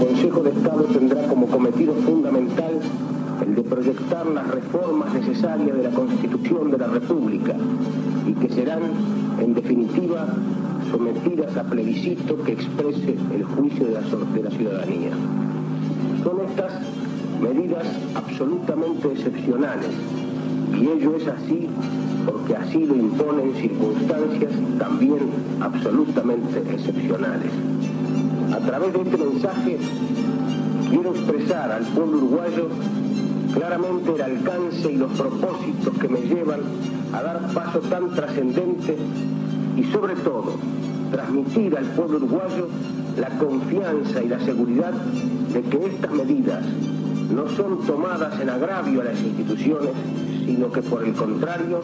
Consejo de Estado tendrá como cometido fundamental el de proyectar las reformas necesarias de la Constitución de la República y que serán, en definitiva, sometidas a plebiscito que exprese el juicio de la ciudadanía. Son estas medidas absolutamente excepcionales, y ello es así porque así lo imponen circunstancias también absolutamente excepcionales. A través de este mensaje quiero expresar al pueblo uruguayo claramente el alcance y los propósitos que me llevan a dar paso tan trascendente y sobre todo transmitir al pueblo uruguayo la confianza y la seguridad de que estas medidas no son tomadas en agravio a las instituciones, sino que por el contrario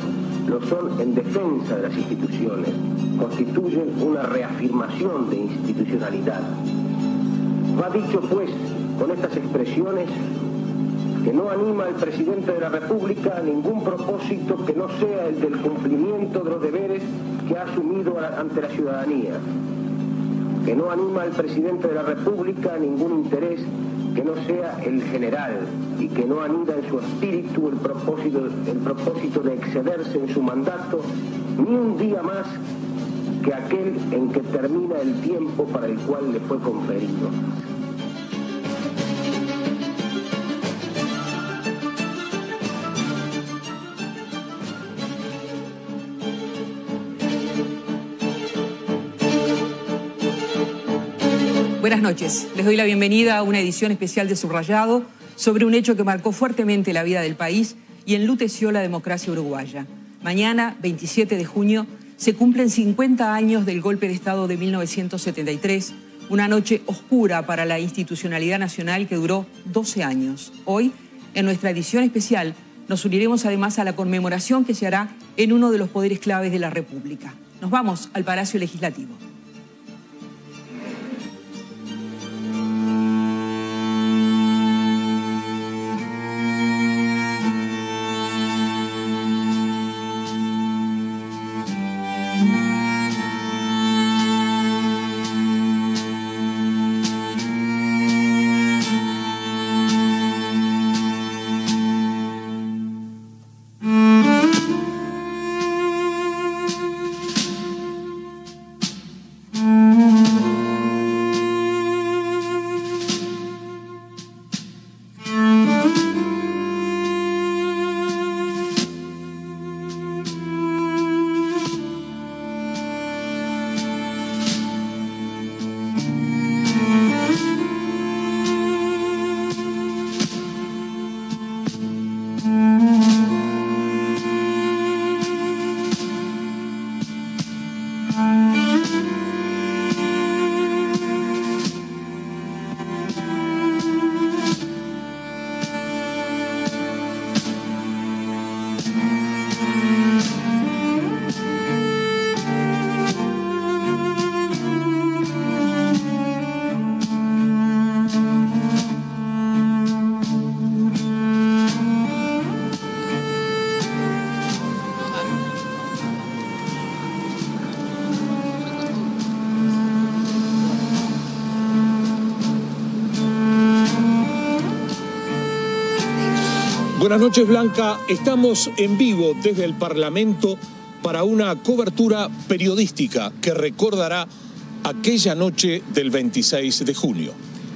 lo son en defensa de las instituciones, constituyen una reafirmación de institucionalidad. Va dicho pues con estas expresiones que no anima al presidente de la República a ningún propósito que no sea el del cumplimiento de los deberes que ha asumido ante la ciudadanía, que no anima al presidente de la República a ningún interés que no sea el general y que no anida en su espíritu el propósito de excederse en su mandato ni un día más que aquel en que termina el tiempo para el cual le fue conferido. Buenas noches. Les doy la bienvenida a una edición especial de Subrayado sobre un hecho que marcó fuertemente la vida del país y enluteció la democracia uruguaya. Mañana, 27 de junio, se cumplen 50 años del golpe de Estado de 1973, una noche oscura para la institucionalidad nacional que duró 12 años. Hoy, en nuestra edición especial, nos uniremos además a la conmemoración que se hará en uno de los poderes claves de la República. Nos vamos al Palacio Legislativo. Buenas noches, Blanca. Estamos en vivo desde el Parlamento para una cobertura periodística que recordará aquella noche del 26 de junio.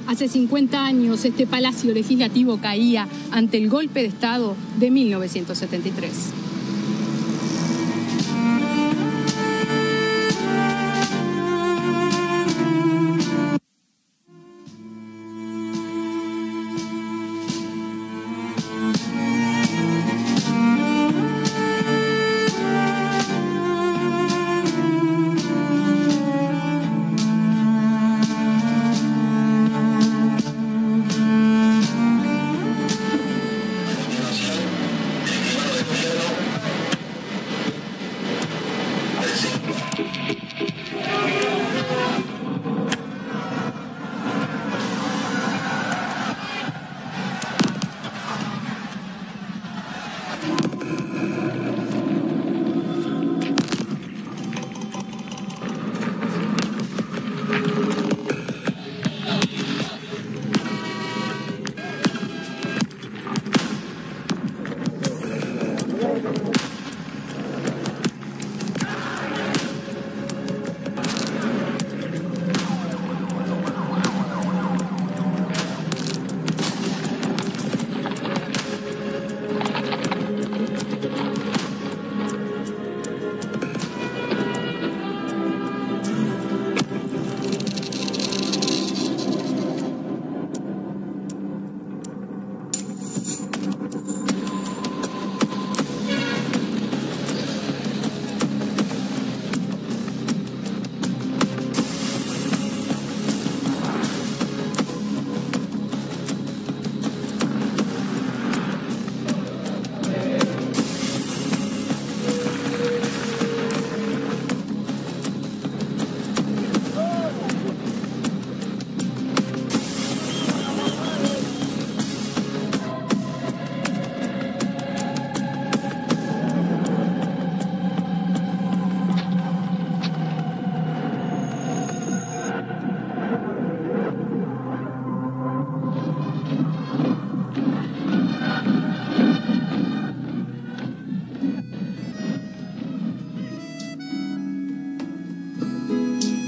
Hace 50 años este Palacio Legislativo caía ante el golpe de Estado de 1973.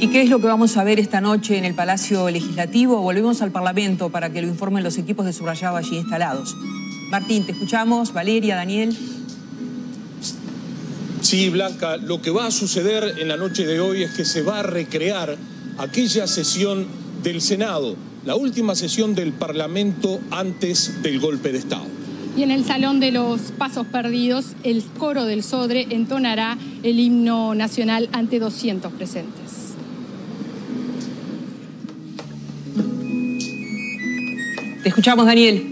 ¿Y qué es lo que vamos a ver esta noche en el Palacio Legislativo? Volvemos al Parlamento para que lo informen los equipos de subrayado allí instalados. Martín, te escuchamos. Valeria, Daniel. Sí, Blanca, lo que va a suceder en la noche de hoy es que se va a recrear aquella sesión del Senado, la última sesión del Parlamento antes del golpe de Estado. Y en el Salón de los Pasos Perdidos, el coro del Sodre entonará el himno nacional ante 200 presentes. Te escuchamos, Daniel.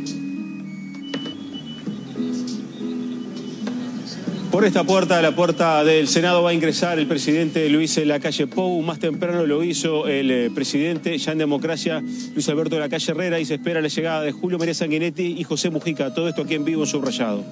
Por esta puerta, la puerta del Senado, va a ingresar el presidente Luis Lacalle Pou. Más temprano lo hizo el presidente, ya en democracia, Luis Alberto Lacalle Herrera, y se espera la llegada de Julio María Sanguinetti y José Mujica. Todo esto aquí en vivo en Subrayado.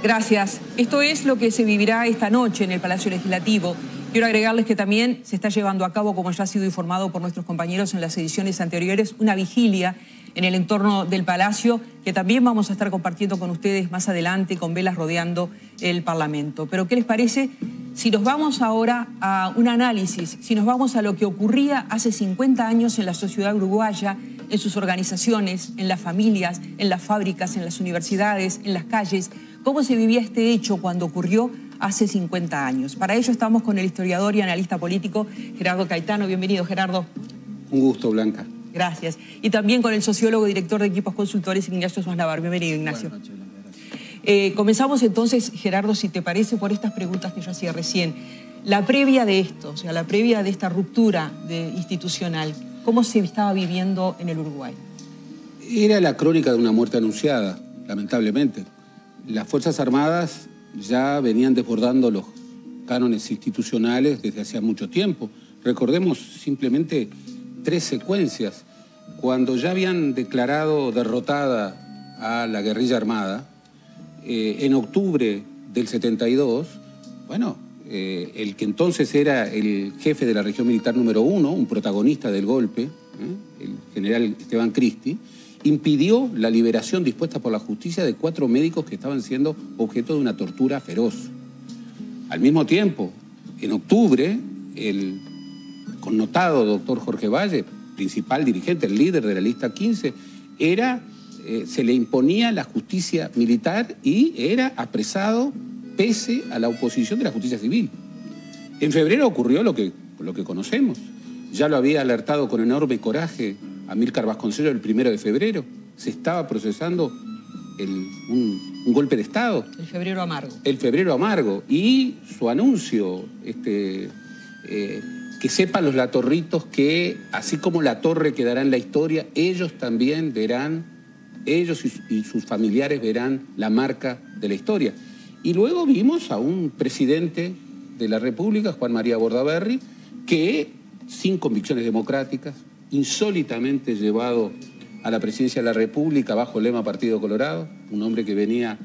Gracias. Esto es lo que se vivirá esta noche en el Palacio Legislativo. Quiero agregarles que también se está llevando a cabo, como ya ha sido informado por nuestros compañeros en las ediciones anteriores, una vigilia en el entorno del Palacio, que también vamos a estar compartiendo con ustedes más adelante, con velas rodeando el Parlamento. Pero ¿qué les parece si nos vamos ahora a un análisis, si nos vamos a lo que ocurría hace 50 años en la sociedad uruguaya, en sus organizaciones, en las familias, en las fábricas, en las universidades, en las calles? ¿Cómo se vivía este hecho cuando ocurrió hace 50 años? Para ello estamos con el historiador y analista político Gerardo Caetano. Bienvenido, Gerardo. Un gusto, Blanca. Gracias. Y también con el sociólogo, director de equipos consultores, Ignacio Suárez. Bienvenido, Ignacio. Buenas noches, Blanca. Comenzamos entonces, Gerardo, si te parece, por estas preguntas que yo hacía recién. La previa de esto, o sea, la previa de esta ruptura institucional, ¿cómo se estaba viviendo en el Uruguay? Era la crónica de una muerte anunciada, lamentablemente. Las Fuerzas Armadas ya venían desbordando los cánones institucionales desde hacía mucho tiempo. Recordemos simplemente 3 secuencias. Cuando ya habían declarado derrotada a la guerrilla armada, en octubre del 72, bueno, el que entonces era el jefe de la región militar número 1, un protagonista del golpe, el general Esteban Cristi, impidió la liberación dispuesta por la justicia de 4 médicos que estaban siendo objeto de una tortura feroz. Al mismo tiempo, en octubre, el connotado doctor Jorge Valle, principal dirigente, el líder de la lista 15, se le imponía la justicia militar y era apresado pese a la oposición de la justicia civil. En febrero ocurrió lo que conocemos. Ya lo había alertado con enorme coraje Amílcar Vasconcelos el 1 de febrero. Se estaba procesando un golpe de Estado. El febrero amargo. El febrero amargo. Y su anuncio, que sepan los latorritos que, así como la torre quedará en la historia, ellos también verán, ellos y sus familiares verán la marca de la historia. Y luego vimos a un presidente de la República, Juan María Bordaberry, que, sin convicciones democráticas, insólitamente llevado a la presidencia de la República bajo el lema Partido Colorado, un hombre que venía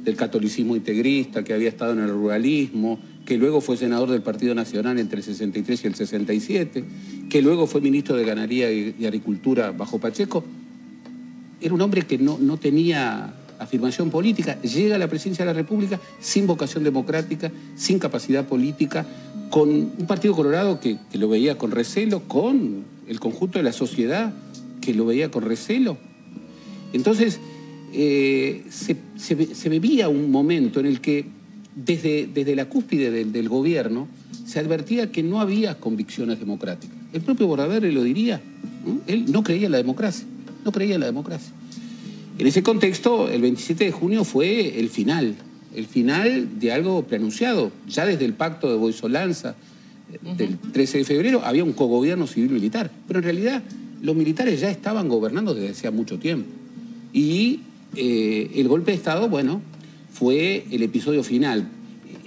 del catolicismo integrista, que había estado en el ruralismo, que luego fue senador del Partido Nacional entre el 63 y el 67, que luego fue ministro de Ganadería y Agricultura bajo Pacheco. Era un hombre que no tenía afirmación política, llega a la presidencia de la República sin vocación democrática, sin capacidad política, con un Partido Colorado que lo veía con recelo, con el conjunto de la sociedad que lo veía con recelo. Entonces, se vivía un momento en el que desde la cúspide del gobierno se advertía que no había convicciones democráticas. El propio Bordaberry lo diría, ¿no? Él no creía en la democracia, no creía en la democracia. En ese contexto, el 27 de junio fue el final de algo preanunciado. Ya desde el pacto de Boisolanza del 13 de febrero había un cogobierno civil-militar, pero en realidad los militares ya estaban gobernando desde hacía mucho tiempo. Y el golpe de Estado, bueno, fue el episodio final.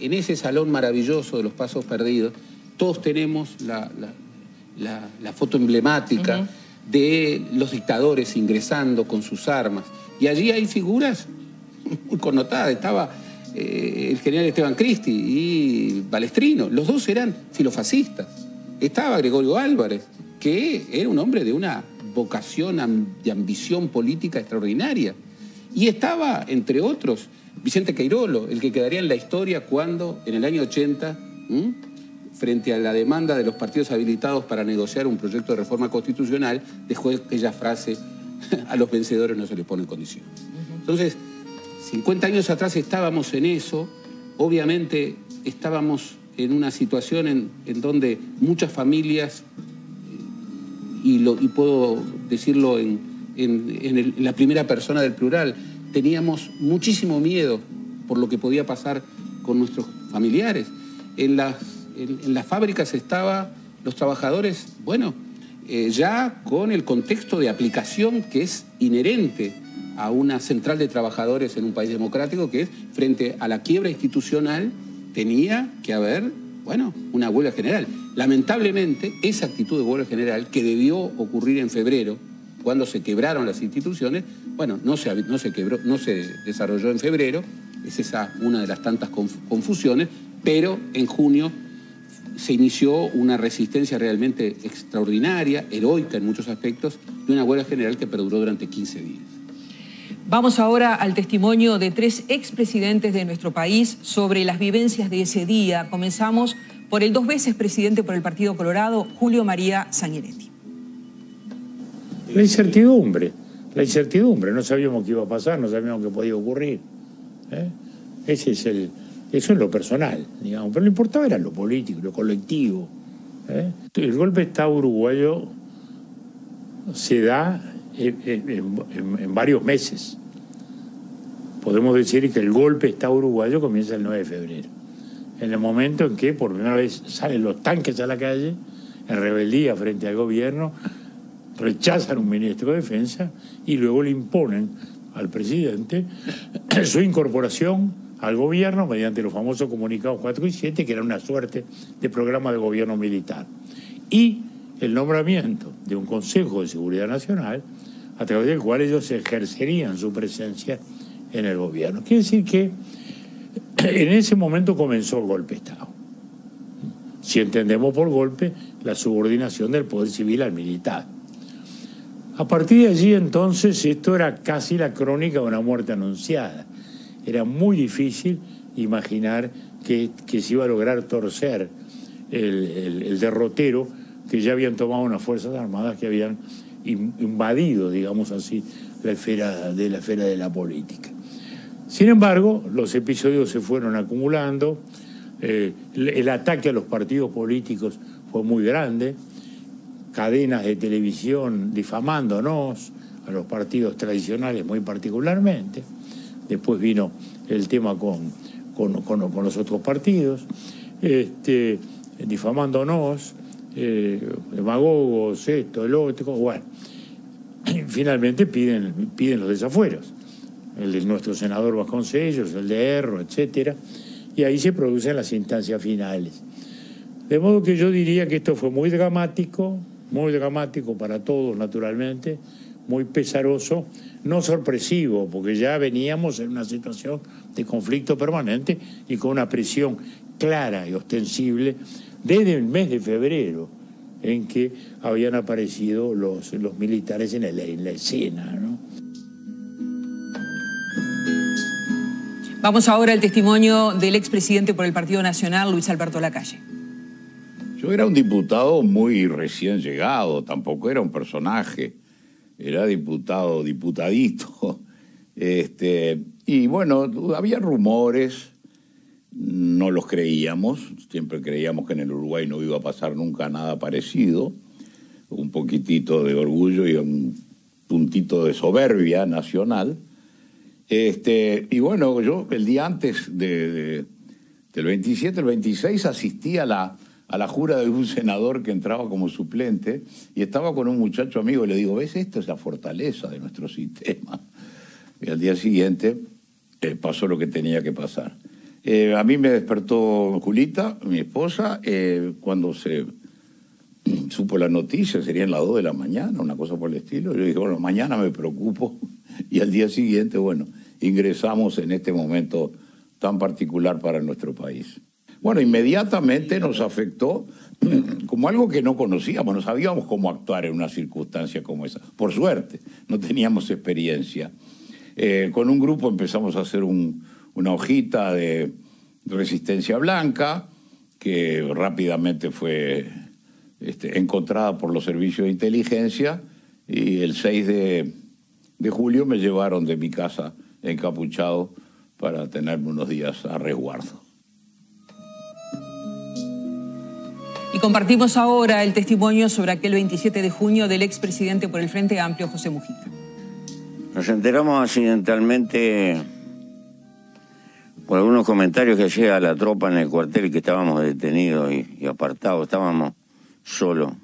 En ese salón maravilloso de los Pasos Perdidos, todos tenemos la foto emblemática de los dictadores ingresando con sus armas. Y allí hay figuras muy connotadas. Estaba el general Esteban Cristi y Balestrino. Los dos eran filofascistas. Estaba Gregorio Álvarez, que era un hombre de una vocación y ambición política extraordinaria. Y estaba, entre otros, Vicente Queirolo, el que quedaría en la historia cuando, en el año 80, frente a la demanda de los partidos habilitados para negociar un proyecto de reforma constitucional, dejó aquella frase, a los vencedores no se les pone condición. Entonces, 50 años atrás estábamos en eso, obviamente estábamos en una situación en donde muchas familias, y puedo decirlo en la primera persona del plural, teníamos muchísimo miedo por lo que podía pasar con nuestros familiares. En las fábricas estaban los trabajadores, bueno, ya con el contexto de aplicación que es inherente a una central de trabajadores en un país democrático, que es frente a la quiebra institucional tenía que haber, bueno, una huelga general. Lamentablemente, esa actitud de huelga general que debió ocurrir en febrero, cuando se quebraron las instituciones, bueno, no se desarrolló en febrero, es esa una de las tantas confusiones, pero en junio se inició una resistencia realmente extraordinaria, heroica en muchos aspectos, de una huelga general que perduró durante 15 días. Vamos ahora al testimonio de 3 expresidentes de nuestro país sobre las vivencias de ese día. Comenzamos por el 2 veces presidente por el Partido Colorado, Julio María Sanguinetti. La incertidumbre, no sabíamos qué iba a pasar, no sabíamos qué podía ocurrir. Eso es lo personal, digamos, pero lo importaba era lo político, lo colectivo. El golpe de Estado uruguayo se da en varios meses. Podemos decir que el golpe de Estado uruguayo comienza el 9 de febrero, en el momento en que por primera vez salen los tanques a la calle, en rebeldía frente al gobierno, rechazan un ministro de Defensa y luego le imponen al presidente su incorporación al gobierno mediante los famosos comunicados 4 y 7, que era una suerte de programa de gobierno militar, y el nombramiento de un Consejo de Seguridad Nacional a través del cual ellos ejercerían su presencia en el gobierno. Quiere decir que en ese momento comenzó el golpe de Estado. Si entendemos por golpe la subordinación del poder civil al militar. A partir de allí, entonces, esto era casi la crónica de una muerte anunciada. Era muy difícil imaginar que se iba a lograr torcer el derrotero que ya habían tomado unas Fuerzas Armadas que habían invadido, digamos así, la esfera de la política. Sin embargo, los episodios se fueron acumulando, el ataque a los partidos políticos fue muy grande, cadenas de televisión difamándonos, a los partidos tradicionales muy particularmente. Después vino el tema con los otros partidos, difamándonos, demagogos, esto, el otro, bueno. Finalmente piden los desafueros, el de nuestro senador Vasconcellos, el de Erro, etcétera, y ahí se producen las instancias finales. De modo que yo diría que esto fue muy dramático para todos, naturalmente, muy pesaroso, no sorpresivo, porque ya veníamos en una situación de conflicto permanente y con una presión clara y ostensible desde el mes de febrero, en que habían aparecido los militares en la escena, ¿no? Vamos ahora al testimonio del expresidente por el Partido Nacional, Luis Alberto Lacalle. Yo era un diputado muy recién llegado, tampoco era un personaje, era diputadito. Y bueno, había rumores, no los creíamos, siempre creíamos que en el Uruguay no iba a pasar nunca nada parecido, un poquitito de orgullo y un puntito de soberbia nacional. Y bueno, yo el día antes del 27, el 26, asistí a la jura de un senador que entraba como suplente y estaba con un muchacho amigo y le digo, ¿ves? Esto es la fortaleza de nuestro sistema. Y al día siguiente pasó lo que tenía que pasar. A mí me despertó Julita, mi esposa, cuando se supo la noticia, serían las 2 de la mañana, una cosa por el estilo. Yo dije, bueno, mañana me preocupo. Y al día siguiente, bueno, ingresamos en este momento tan particular para nuestro país. Bueno, inmediatamente nos afectó como algo que no conocíamos, no sabíamos cómo actuar en una circunstancia como esa. Por suerte, no teníamos experiencia. Con un grupo empezamos a hacer una hojita de resistencia blanca, que rápidamente fue encontrada por los servicios de inteligencia, y el 6 de julio me llevaron de mi casa encapuchado para tenerme unos días a resguardo. Y compartimos ahora el testimonio sobre aquel 27 de junio del expresidente por el Frente Amplio, José Mujica. Nos enteramos accidentalmente por algunos comentarios que hacía la tropa en el cuartel, que estábamos detenidos y apartados, estábamos solos.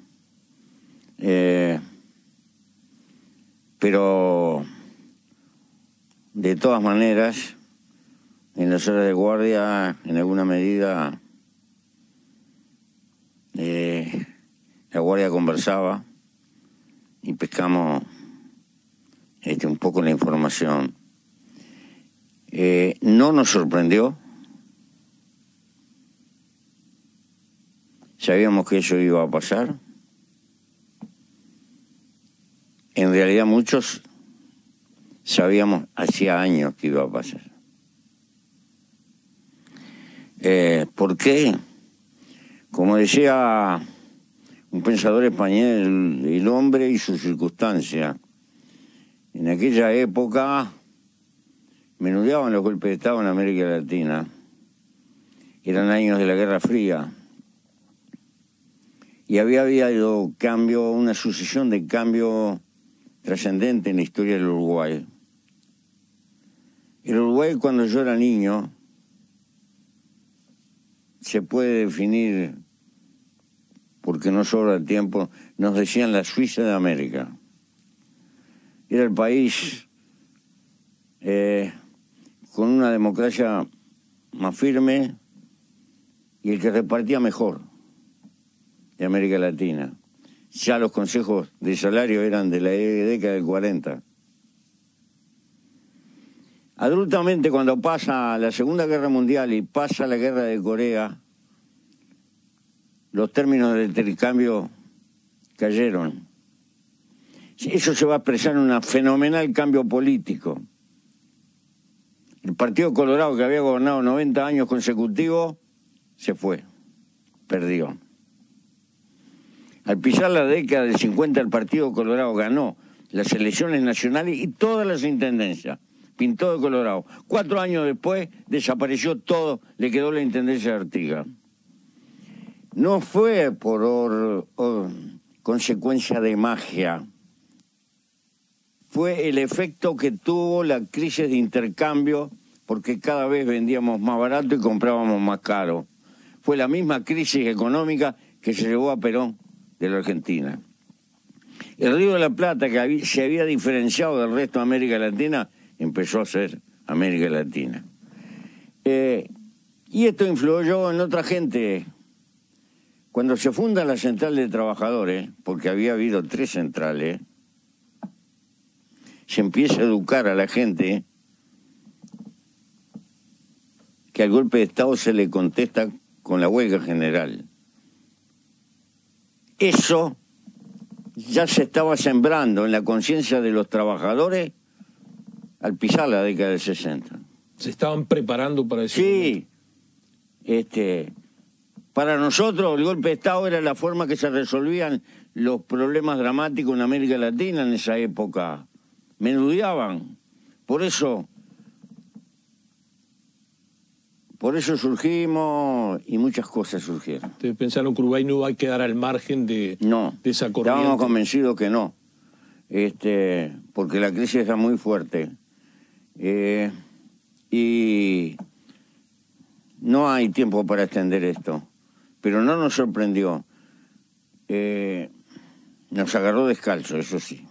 Pero de todas maneras, en las horas de guardia, en alguna medida, la guardia conversaba y pescamos un poco la información. No nos sorprendió. Sabíamos que eso iba a pasar. En realidad muchos sabíamos hacía años que iba a pasar. ¿Por qué? Como decía un pensador español, el hombre y su circunstancia. En aquella época menudeaban los golpes de Estado en América Latina. Eran años de la Guerra Fría. Y había habido cambio, una sucesión de cambios trascendentes en la historia del Uruguay. El Uruguay, cuando yo era niño, se puede definir, porque no sobra tiempo, nos decían la Suiza de América. Era el país con una democracia más firme y el que repartía mejor de América Latina. Ya los consejos de salario eran de la década del 40. Adultamente, cuando pasa la Segunda Guerra Mundial y pasa la Guerra de Corea, los términos del intercambio cayeron. Eso se va a expresar en un fenomenal cambio político. El Partido Colorado, que había gobernado 90 años consecutivos, se fue, perdió. Al pisar la década del 50, el Partido Colorado ganó las elecciones nacionales y todas las intendencias. Pintó de colorado. 4 años después desapareció todo, le quedó la intendencia de Artigas. No fue por consecuencia de magia. Fue el efecto que tuvo la crisis de intercambio, porque cada vez vendíamos más barato y comprábamos más caro. Fue la misma crisis económica que se llevó a Perón de la Argentina. El Río de la Plata, que se había diferenciado del resto de América Latina, empezó a ser América Latina. Y esto influyó en otra gente. Cuando se funda la Central de Trabajadores, porque había habido 3 centrales, se empieza a educar a la gente que al golpe de Estado se le contesta con la huelga general. Eso ya se estaba sembrando en la conciencia de los trabajadores al pisar la década del 60. ¿Se estaban preparando para eso? Sí. Para nosotros el golpe de Estado era la forma que se resolvían los problemas dramáticos en América Latina en esa época. Menudeaban. Por eso surgimos y muchas cosas surgieron. ¿Ustedes pensaron que Uruguay no iba a quedar al margen de esa corriente? Estábamos convencidos que no. Porque la crisis era muy fuerte. Y no hay tiempo para extender esto. Pero no nos sorprendió. Nos agarró descalzo, eso sí.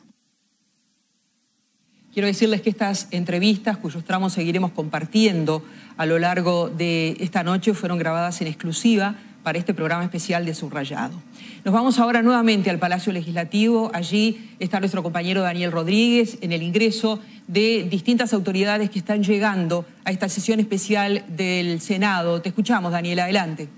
Quiero decirles que estas entrevistas, cuyos tramos seguiremos compartiendo a lo largo de esta noche, fueron grabadas en exclusiva para este programa especial de Subrayado. Nos vamos ahora nuevamente al Palacio Legislativo. Allí está nuestro compañero Daniel Rodríguez en el ingreso de distintas autoridades que están llegando a esta sesión especial del Senado. Te escuchamos, Daniel, adelante.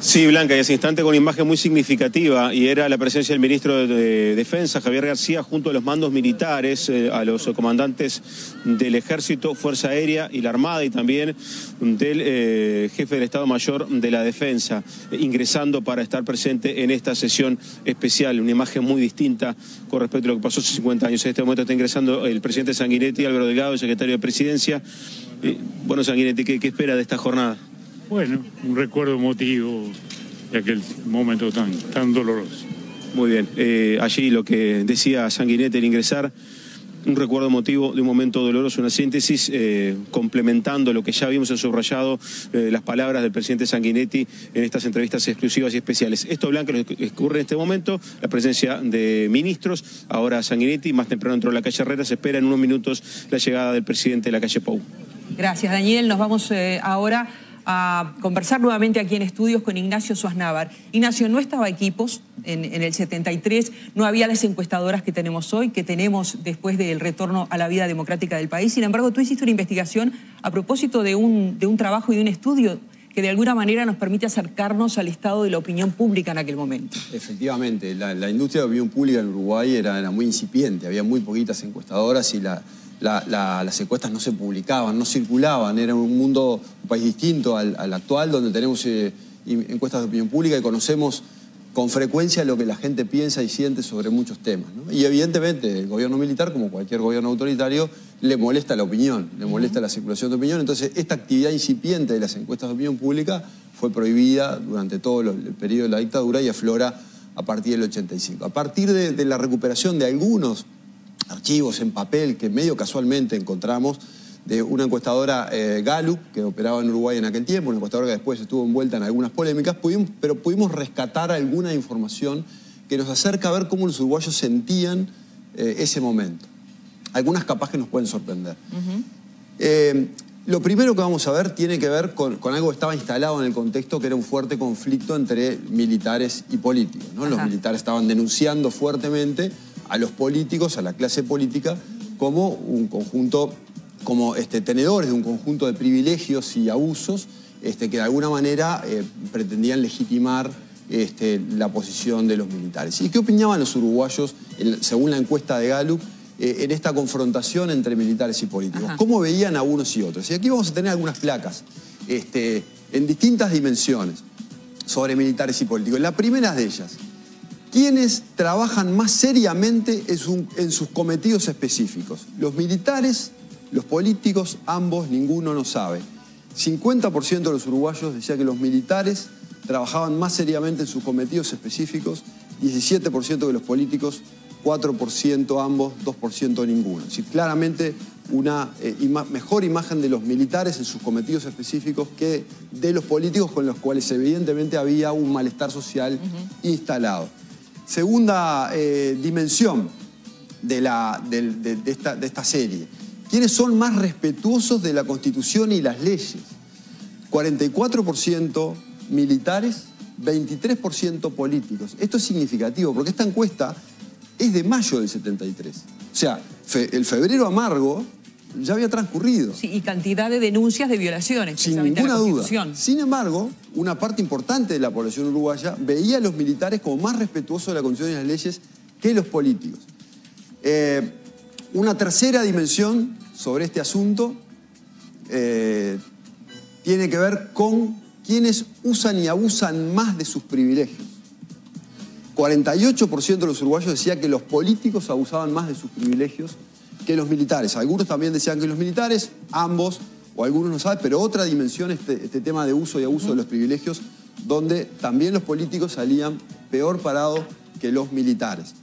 Sí, Blanca, y ese instante con una imagen muy significativa, y era la presencia del ministro de Defensa, Javier García, junto a los mandos militares, a los comandantes del Ejército, Fuerza Aérea y la Armada, y también del jefe del Estado Mayor de la Defensa, ingresando para estar presente en esta sesión especial. Una imagen muy distinta con respecto a lo que pasó hace 50 años. En este momento está ingresando el presidente Sanguinetti, Álvaro Delgado, el secretario de Presidencia. Bueno, Sanguinetti, ¿qué espera de esta jornada? Bueno, un recuerdo emotivo de aquel momento tan doloroso. Muy bien. Allí lo que decía Sanguinetti al ingresar, un recuerdo emotivo de un momento doloroso, una síntesis, complementando lo que ya vimos en subrayado, las palabras del presidente Sanguinetti en estas entrevistas exclusivas y especiales. Esto, Blanca, lo que ocurre en este momento, la presencia de ministros, ahora Sanguinetti, más temprano entró a la calle Herrera, se espera en unos minutos la llegada del presidente de la calle Pou. Gracias, Daniel. Nos vamos ahora a conversar nuevamente aquí en estudios con Ignacio Suaznavar. Ignacio, no estaba Equipos en el 73, no había las encuestadoras que tenemos hoy, que tenemos después del retorno a la vida democrática del país. Sin embargo, tú hiciste una investigación a propósito de un trabajo y de un estudio que de alguna manera nos permite acercarnos al estado de la opinión pública en aquel momento. Efectivamente, la industria de opinión pública en Uruguay era muy incipiente, había muy poquitas encuestadoras y las encuestas no se publicaban, no circulaban. Era un país distinto al actual, donde tenemos encuestas de opinión pública y conocemos con frecuencia lo que la gente piensa y siente sobre muchos temas, ¿no? Y evidentemente el gobierno militar, como cualquier gobierno autoritario, le molesta la opinión, le molesta la circulación de opinión. Entonces, esta actividad incipiente de las encuestas de opinión pública fue prohibida durante todo el periodo de la dictadura y aflora a partir del 85. A partir de la recuperación de algunos archivos en papel que medio casualmente encontramos de una encuestadora Gallup, que operaba en Uruguay en aquel tiempo, una encuestadora que después estuvo envuelta en algunas polémicas, pero pudimos rescatar alguna información que nos acerca a ver cómo los uruguayos sentían ese momento. Algunas capaz que nos pueden sorprender. Lo primero que vamos a ver tiene que ver con algo que estaba instalado en el contexto, que era un fuerte conflicto entre militares y políticos, ¿no? Los militares estaban denunciando fuertemente a los políticos, a la clase política, como un conjunto, como tenedores de un conjunto de privilegios y abusos que de alguna manera pretendían legitimar la posición de los militares. ¿Y qué opinaban los uruguayos, según la encuesta de Gallup, en esta confrontación entre militares y políticos? ¿Cómo veían a unos y otros? Y aquí vamos a tener algunas placas en distintas dimensiones sobre militares y políticos. La primera de ellas: ¿quiénes trabajan más seriamente en sus cometidos específicos? Los militares, los políticos, ambos, ninguno no sabe. 50% de los uruguayos decía que los militares trabajaban más seriamente en sus cometidos específicos, 17% de los políticos, 4% ambos, 2% ninguno. Es decir, claramente una mejor imagen de los militares en sus cometidos específicos que de los políticos, con los cuales evidentemente había un malestar social instalado. Segunda dimensión de esta serie: ¿quiénes son más respetuosos de la Constitución y las leyes? 44% militares, 23% políticos. Esto es significativo porque esta encuesta es de mayo del 73. O sea, el febrero amargo ya había transcurrido. Sí, y cantidad de denuncias de violaciones. Sin ninguna duda. Sin embargo, una parte importante de la población uruguaya veía a los militares como más respetuosos de la Constitución y las leyes que los políticos. Una tercera dimensión sobre este asunto tiene que ver con quienes usan y abusan más de sus privilegios. 48% de los uruguayos decía que los políticos abusaban más de sus privilegios que los militares. Algunos también decían que los militares, ambos, o algunos no saben, pero otra dimensión este tema de uso y abuso de los privilegios, donde también los políticos salían peor parados que los militares.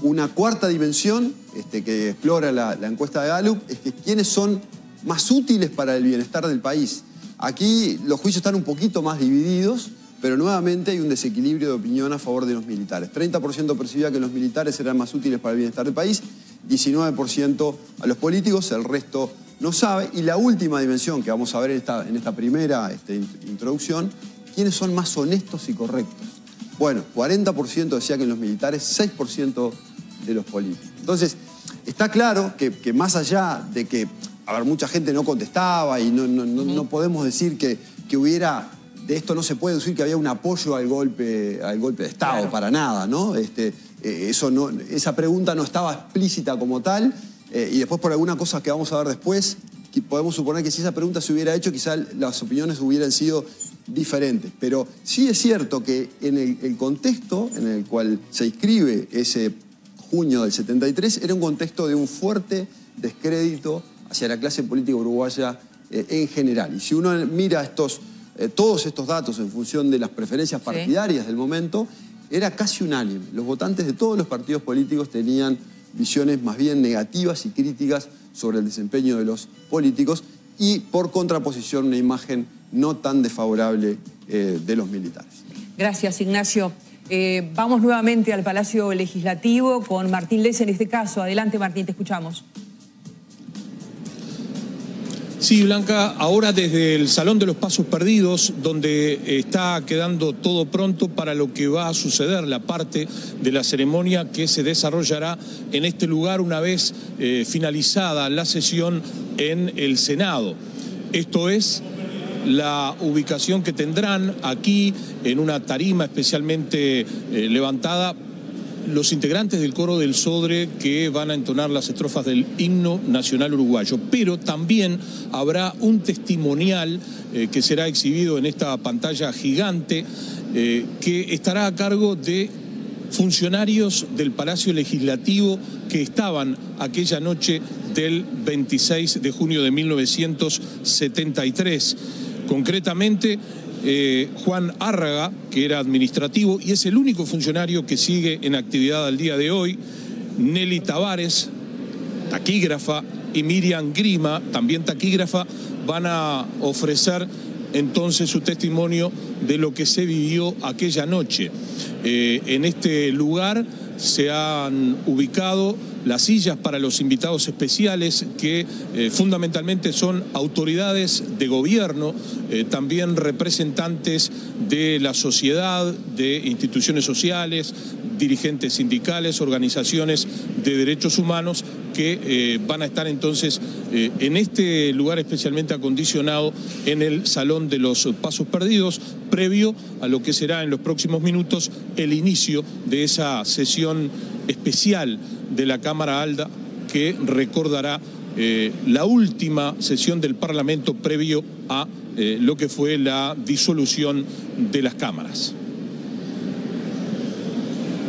Una cuarta dimensión que explora la encuesta de Gallup es que quiénes son más útiles para el bienestar del país. Aquí los juicios están un poquito más divididos, pero nuevamente hay un desequilibrio de opinión a favor de los militares. 30% percibía que los militares eran más útiles para el bienestar del país, 19% a los políticos, el resto no sabe. Y la última dimensión que vamos a ver en esta primera introducción: ¿quiénes son más honestos y correctos? Bueno, 40% decía que los militares, 6% de los políticos. Entonces, está claro que más allá de que, mucha gente no contestaba y no podemos decir que hubiera de esto no se puede decir que había un apoyo al golpe de Estado, claro, para nada, ¿no? Esa pregunta no estaba explícita como tal, y después por alguna cosa que vamos a ver después, podemos suponer que si esa pregunta se hubiera hecho, quizá las opiniones hubieran sido diferentes. Pero sí es cierto que en el contexto en el cual se inscribe ese junio del 73, era un contexto de un fuerte descrédito hacia la clase política uruguaya en general. Y si uno mira todos estos datos en función de las preferencias partidarias del momento, era casi unánime. Los votantes de todos los partidos políticos tenían visiones más bien negativas y críticas sobre el desempeño de los políticos y, por contraposición, una imagen no tan desfavorable de los militares. Gracias, Ignacio. Vamos nuevamente al Palacio Legislativo con Martín Lessa en este caso. Adelante, Martín, te escuchamos. Sí, Blanca, ahora desde el Salón de los Pasos Perdidos, donde está quedando todo pronto para lo que va a suceder, la parte de la ceremonia que se desarrollará en este lugar una vez finalizada la sesión en el Senado. Esto es la ubicación que tendrán aquí en una tarima especialmente levantada los integrantes del coro del Sodre que van a entonar las estrofas del himno nacional uruguayo. Pero también habrá un testimonial que será exhibido en esta pantalla gigante que estará a cargo de funcionarios del Palacio Legislativo que estaban aquella noche del 26 de junio de 1973. Concretamente, Juan Árraga, que era administrativo y es el único funcionario que sigue en actividad al día de hoy, Nelly Tavares, taquígrafa, y Miriam Grima, también taquígrafa, van a ofrecer entonces su testimonio de lo que se vivió aquella noche. En este lugar se han ubicado las sillas para los invitados especiales que fundamentalmente son autoridades de gobierno, también representantes de la sociedad, de instituciones sociales, dirigentes sindicales, organizaciones de derechos humanos que van a estar entonces en este lugar especialmente acondicionado en el Salón de los Pasos Perdidos, previo a lo que será en los próximos minutos el inicio de esa sesión especial de la Cámara Alta que recordará la última sesión del Parlamento previo a lo que fue la disolución de las cámaras.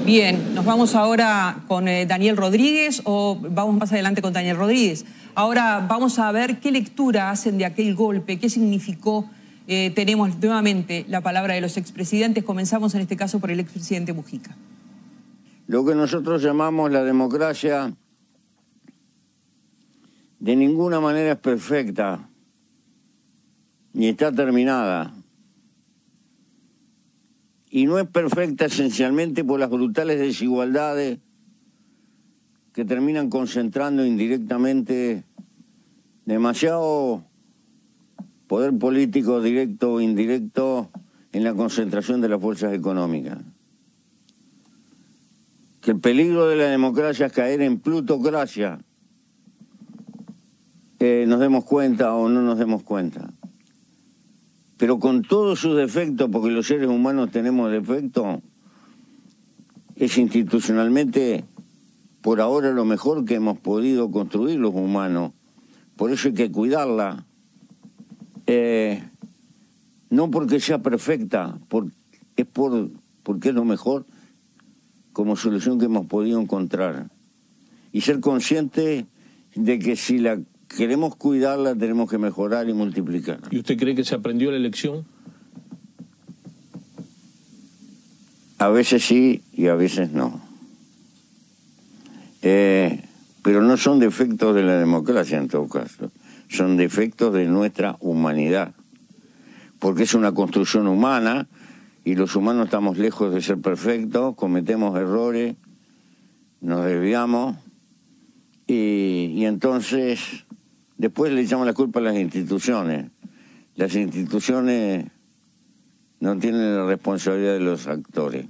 Bien, nos vamos ahora con Daniel Rodríguez o vamos más adelante con Daniel Rodríguez. Ahora vamos a ver qué lectura hacen de aquel golpe, qué significó. Tenemos nuevamente la palabra de los expresidentes. Comenzamos en este caso por el expresidente Mujica. Lo que nosotros llamamos la democracia de ninguna manera es perfecta, ni está terminada. Y no es perfecta esencialmente por las brutales desigualdades que terminan concentrando indirectamente demasiado poder político directo o indirecto en la concentración de las fuerzas económicas. Que el peligro de la democracia es caer en plutocracia, nos demos cuenta o no nos demos cuenta. Pero con todos sus defectos, porque los seres humanos tenemos defectos, es institucionalmente por ahora lo mejor que hemos podido construir los humanos. Por eso hay que cuidarla. No porque sea perfecta, porque es lo mejor como solución que hemos podido encontrar. Y ser consciente de que si la queremos cuidarla, tenemos que mejorar y multiplicar. ¿Y usted cree que se aprendió la lección? A veces sí y a veces no. Pero no son defectos de la democracia en todo caso. Son defectos de nuestra humanidad. Porque es una construcción humana y los humanos estamos lejos de ser perfectos, cometemos errores, nos desviamos y entonces después le echamos la culpa a las instituciones. Las instituciones no tienen la responsabilidad de los actores.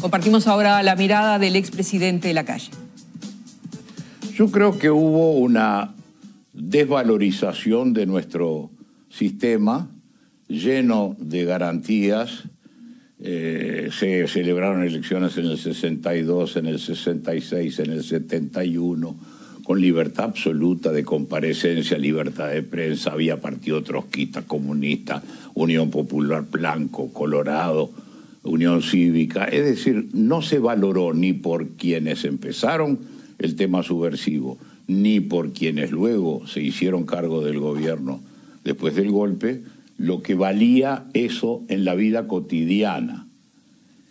Compartimos ahora la mirada del expresidente Lacalle. Yo creo que hubo una desvalorización de nuestro sistema, lleno de garantías. Se celebraron elecciones en el 62, en el 66, en el 71, con libertad absoluta de comparecencia, libertad de prensa, había partido trotskista, comunista, Unión Popular, Blanco, Colorado, Unión Cívica. Es decir, no se valoró ni por quienes empezaron el tema subversivo, ni por quienes luego se hicieron cargo del gobierno después del golpe, lo que valía eso en la vida cotidiana.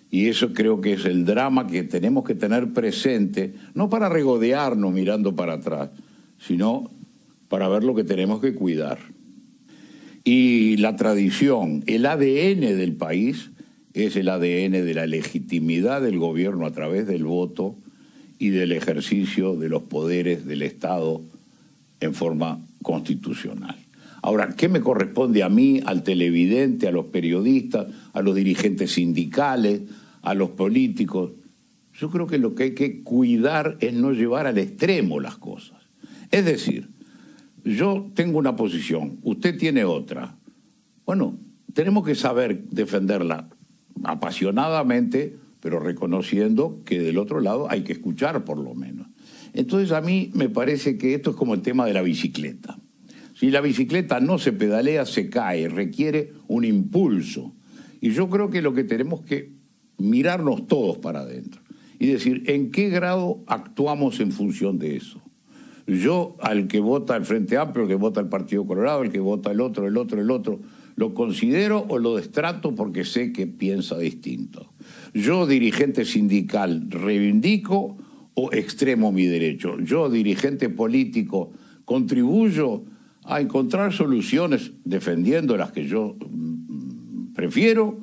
Y eso creo que es el drama que tenemos que tener presente, no para regodearnos mirando para atrás, sino para ver lo que tenemos que cuidar. Y la tradición, el ADN del país es el ADN de la legitimidad del gobierno a través del voto y del ejercicio de los poderes del Estado en forma constitucional. Ahora, ¿qué me corresponde a mí, al televidente, a los periodistas, a los dirigentes sindicales, a los políticos? Yo creo que lo que hay que cuidar es no llevar al extremo las cosas. Es decir, yo tengo una posición, usted tiene otra. Bueno, tenemos que saber defenderla apasionadamente, pero reconociendo que del otro lado hay que escuchar por lo menos. Entonces a mí me parece que esto es como el tema de la bicicleta. Si la bicicleta no se pedalea, se cae, requiere un impulso. Y yo creo que lo que tenemos que mirarnos todos para adentro y decir en qué grado actuamos en función de eso. Yo, al que vota el Frente Amplio, el que vota el Partido Colorado, el que vota el otro, ¿lo considero o lo destrato porque sé que piensa distinto? Yo, dirigente sindical, reivindico o extremo mi derecho. Yo, dirigente político, contribuyo a encontrar soluciones defendiendo las que yo prefiero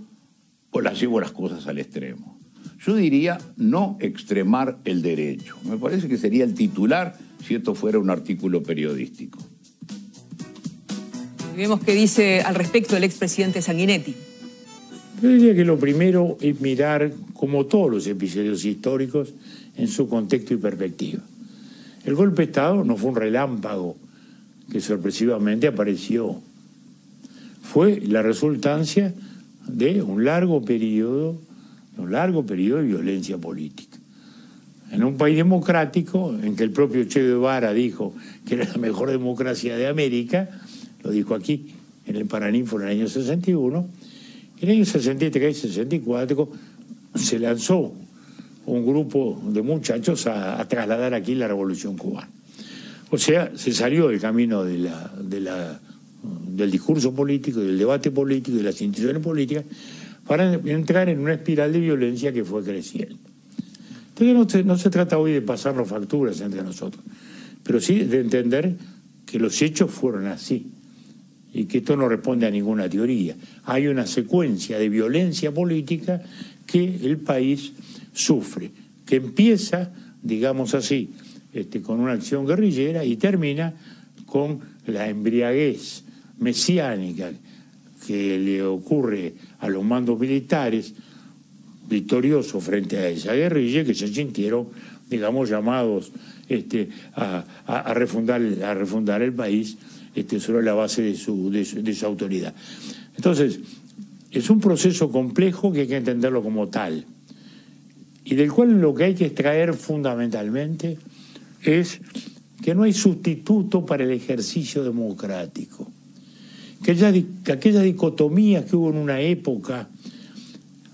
o las llevo las cosas al extremo. Yo diría no extremar el derecho. Me parece que sería el titular si esto fuera un artículo periodístico. Vemos qué dice al respecto el expresidente Sanguinetti. Yo diría que lo primero es mirar, como todos los episodios históricos, en su contexto y perspectiva. El golpe de Estado no fue un relámpago que sorpresivamente apareció. Fue la resultancia de un largo periodo de violencia política. En un país democrático, en que el propio Che Guevara dijo que era la mejor democracia de América, lo dijo aquí, en el Paraninfo en el año 61, en el año 63 y 64 se lanzó un grupo de muchachos a trasladar aquí la Revolución Cubana. O sea, se salió del camino del discurso político, del debate político y de las instituciones políticas para entrar en una espiral de violencia que fue creciendo. Entonces no se trata hoy de pasarnos facturas entre nosotros, pero sí de entender que los hechos fueron así y que esto no responde a ninguna teoría. Hay una secuencia de violencia política que el país sufre, que empieza, digamos así, con una acción guerrillera y termina con la embriaguez mesiánica que le ocurre a los mandos militares victoriosos frente a esa guerrilla, que se sintieron, digamos, llamados a refundar el país sobre la base de su autoridad. Entonces, es un proceso complejo que hay que entenderlo como tal, y del cual lo que hay que extraer fundamentalmente es que no hay sustituto para el ejercicio democrático. Que aquella dicotomía que hubo en una época,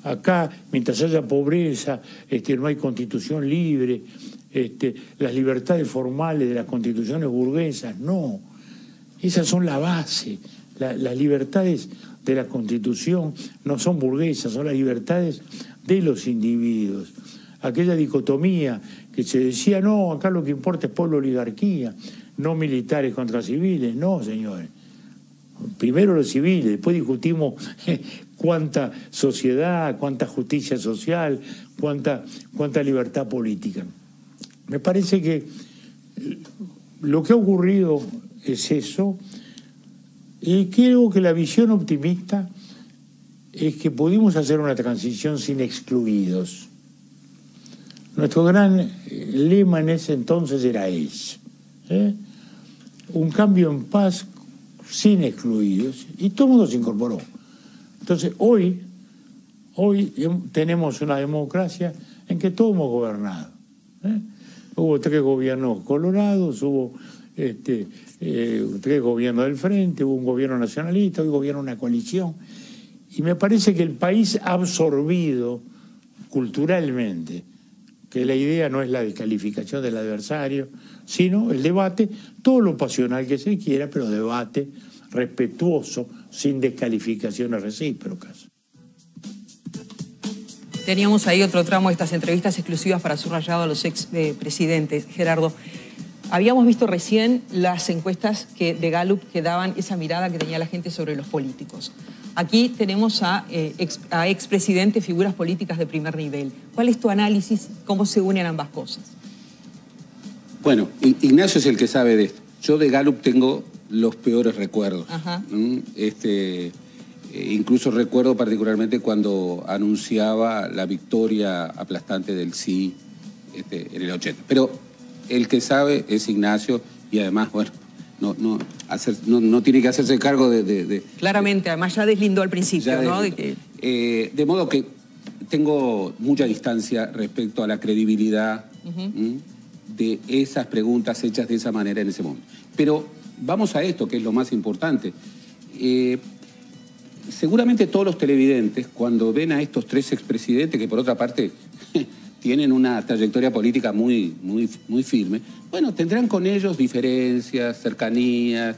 acá, mientras haya pobreza, no hay constitución libre, las libertades formales de las constituciones burguesas, no. Esas son la base. Las libertades de la Constitución no son burguesas, son las libertades de los individuos. Aquella dicotomía que se decía, no, acá lo que importa es pueblo oligarquía, no militares contra civiles, no, señores. Primero los civiles, después discutimos cuánta sociedad, cuánta justicia social, cuánta libertad política. Me parece que lo que ha ocurrido es eso, y creo que la visión optimista es que pudimos hacer una transición sin excluidos. Nuestro gran lema en ese entonces era ese. un cambio en paz sin excluidos, y todo el mundo se incorporó. Entonces, hoy tenemos una democracia en que todos hemos gobernado. Hubo 3 gobiernos colorados, hubo 3 gobiernos del frente, hubo un gobierno nacionalista, hoy gobierna una coalición. Y me parece que el país ha absorbido culturalmente que la idea no es la descalificación del adversario, sino el debate, todo lo pasional que se quiera, pero debate respetuoso, sin descalificaciones recíprocas. Teníamos ahí otro tramo de estas entrevistas exclusivas para Subrayado a los expresidentes. Gerardo, habíamos visto recién las encuestas de Gallup que daban esa mirada que tenía la gente sobre los políticos. Aquí tenemos a expresidentes, figuras políticas de primer nivel. ¿Cuál es tu análisis? ¿Cómo se unen ambas cosas? Bueno, Ignacio es el que sabe de esto. Yo de Gallup tengo los peores recuerdos. Incluso recuerdo particularmente cuando anunciaba la victoria aplastante del sí en el 80. Pero el que sabe es Ignacio y además, bueno, no tiene que hacerse cargo de... Claramente, además ya deslindó al principio, ¿no? De modo que tengo mucha distancia respecto a la credibilidad de esas preguntas hechas de esa manera en ese momento. Pero vamos a esto, que es lo más importante. Seguramente todos los televidentes, cuando ven a estos 3 expresidentes, que por otra parte tienen una trayectoria política muy firme, bueno, tendrán con ellos diferencias, cercanías,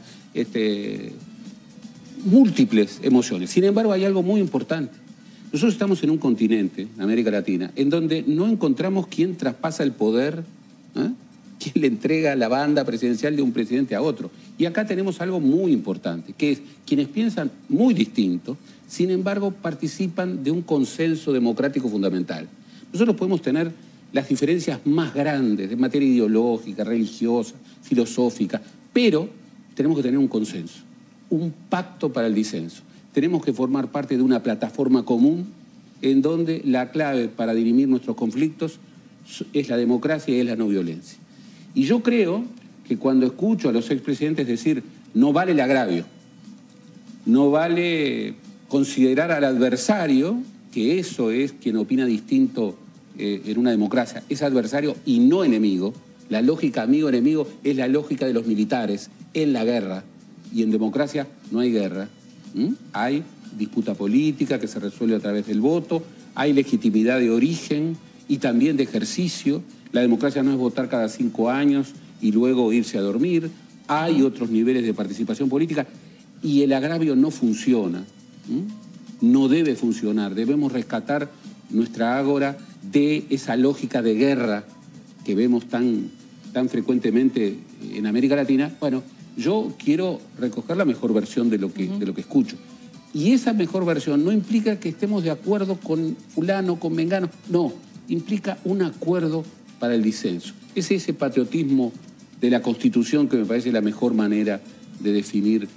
múltiples emociones. Sin embargo, hay algo muy importante. Nosotros estamos en un continente, América Latina, en donde no encontramos quién traspasa el poder, quién le entrega la banda presidencial de un presidente a otro. Y acá tenemos algo muy importante, que es quienes piensan muy distinto, sin embargo participan de un consenso democrático fundamental. Nosotros podemos tener las diferencias más grandes de materia ideológica, religiosa, filosófica, pero tenemos que tener un consenso, un pacto para el disenso. Tenemos que formar parte de una plataforma común en donde la clave para dirimir nuestros conflictos es la democracia y es la no violencia. Y yo creo que cuando escucho a los expresidentes decir no vale el agravio, no vale considerar al adversario, que eso es quien opina distinto en una democracia, es adversario y no enemigo. La lógica amigo-enemigo es la lógica de los militares en la guerra, y en democracia no hay guerra. Hay disputa política que se resuelve a través del voto, hay legitimidad de origen y también de ejercicio. La democracia no es votar cada 5 años y luego irse a dormir. Hay otros niveles de participación política y el agravio no funciona. No debe funcionar. Debemos rescatar nuestra ágora de esa lógica de guerra que vemos tan frecuentemente en América Latina. Bueno, yo quiero recoger la mejor versión de lo que escucho. Y esa mejor versión no implica que estemos de acuerdo con fulano, con mengano. No, implica un acuerdo para el disenso. Es ese patriotismo de la Constitución que me parece la mejor manera de definir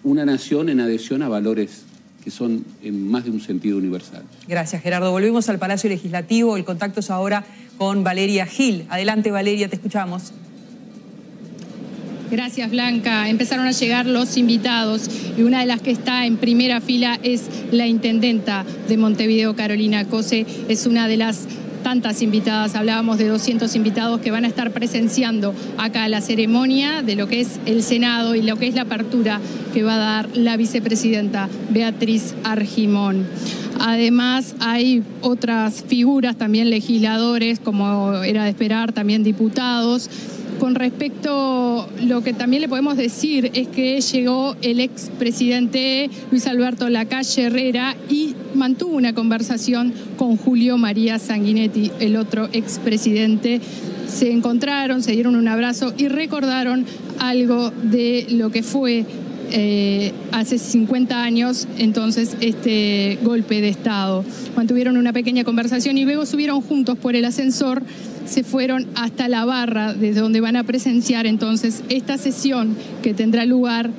una nación en adhesión a valores que son en más de un sentido universal. Gracias, Gerardo. Volvemos al Palacio Legislativo. El contacto es ahora con Valeria Gil. Adelante, Valeria, te escuchamos. Gracias, Blanca. Empezaron a llegar los invitados y una de las que está en primera fila es la intendenta de Montevideo, Carolina Cose. Es una de las tantas invitadas, hablábamos de 200 invitados que van a estar presenciando acá la ceremonia de lo que es el Senado y lo que es la apertura que va a dar la vicepresidenta Beatriz Argimón. Además, hay otras figuras, también legisladores, como era de esperar, también diputados. Con respecto, lo que también le podemos decir es que llegó el expresidente Luis Alberto Lacalle Herrera y mantuvo una conversación con Julio María Sanguinetti, el otro expresidente. Se encontraron, se dieron un abrazo y recordaron algo de lo que fue hace 50 años, entonces, este golpe de Estado. Mantuvieron una pequeña conversación y luego subieron juntos por el ascensor, se fueron hasta la barra, desde donde van a presenciar entonces esta sesión que tendrá lugar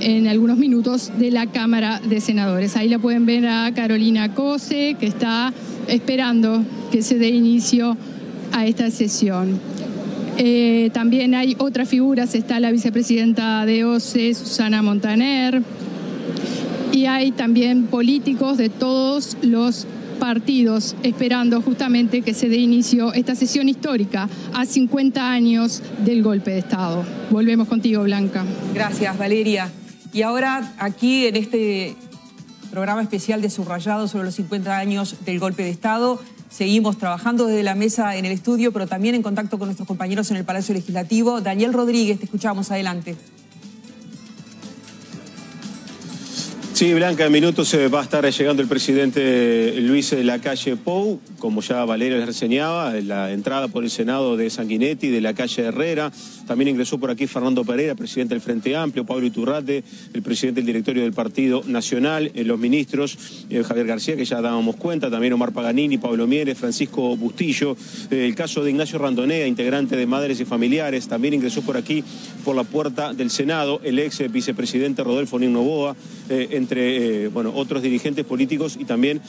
en algunos minutos de la Cámara de Senadores. Ahí la pueden ver a Carolina Cose, que está esperando que se dé inicio a esta sesión. También hay otras figuras, está la vicepresidenta de OCE, Susana Montaner, y hay también políticos de todos los partidos esperando justamente que se dé inicio esta sesión histórica a 50 años del golpe de Estado. Volvemos contigo, Blanca. Gracias, Valeria. Y ahora, aquí en este programa especial de Subrayado sobre los 50 años del golpe de Estado, seguimos trabajando desde la mesa en el estudio, pero también en contacto con nuestros compañeros en el Palacio Legislativo. Daniel Rodríguez, te escuchamos, adelante. Sí, Blanca, en minutos va a estar llegando el presidente Luis Lacalle Pou, como ya Valeria les reseñaba, la entrada por el Senado de Sanguinetti, de la calle Herrera. También ingresó por aquí Fernando Pereira, presidente del Frente Amplio, Pablo Iturrate, el presidente del directorio del Partido Nacional, los ministros, Javier García, que ya dábamos cuenta, también Omar Paganini, Pablo Mieres, Francisco Bustillo, el caso de Ignacio Randonea, integrante de Madres y Familiares. También ingresó por aquí, por la puerta del Senado, el ex vicepresidente Rodolfo Nino Noboa, entre otros dirigentes políticos y también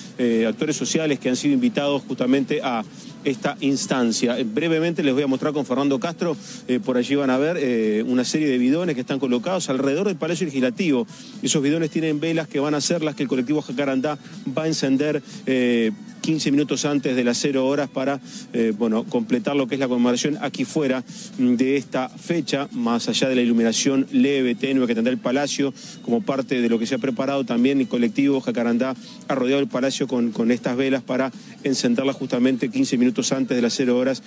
actores sociales que han sido invitados justamente a esta instancia. Brevemente les voy a mostrar con Fernando Castro, por allí van a ver una serie de bidones que están colocados alrededor del Palacio Legislativo. Esos bidones tienen velas que van a ser las que el colectivo Jacarandá va a encender 15 minutos antes de las 0 horas para completar lo que es la conmemoración aquí fuera de esta fecha, más allá de la iluminación leve, tenue que tendrá el Palacio, como parte de lo que se ha preparado también el colectivo Jacarandá ha rodeado el Palacio con estas velas para encenderlas justamente 15 minutos antes de las 0 horas,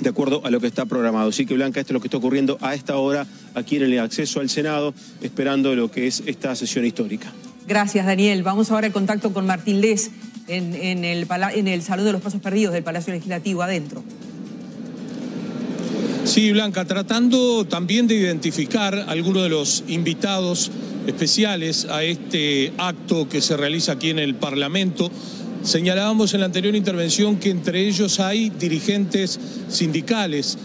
de acuerdo a lo que está programado. Así que, Blanca, esto es lo que está ocurriendo a esta hora aquí en el acceso al Senado, esperando lo que es esta sesión histórica. Gracias, Daniel. Vamos ahora en contacto con Martín Les en el Salón de los Pasos Perdidos del Palacio Legislativo, adentro. Sí, Blanca, tratando también de identificar algunos de los invitados especiales a este acto que se realiza aquí en el Parlamento. Señalábamos en la anterior intervención que entre ellos hay dirigentes sindicales,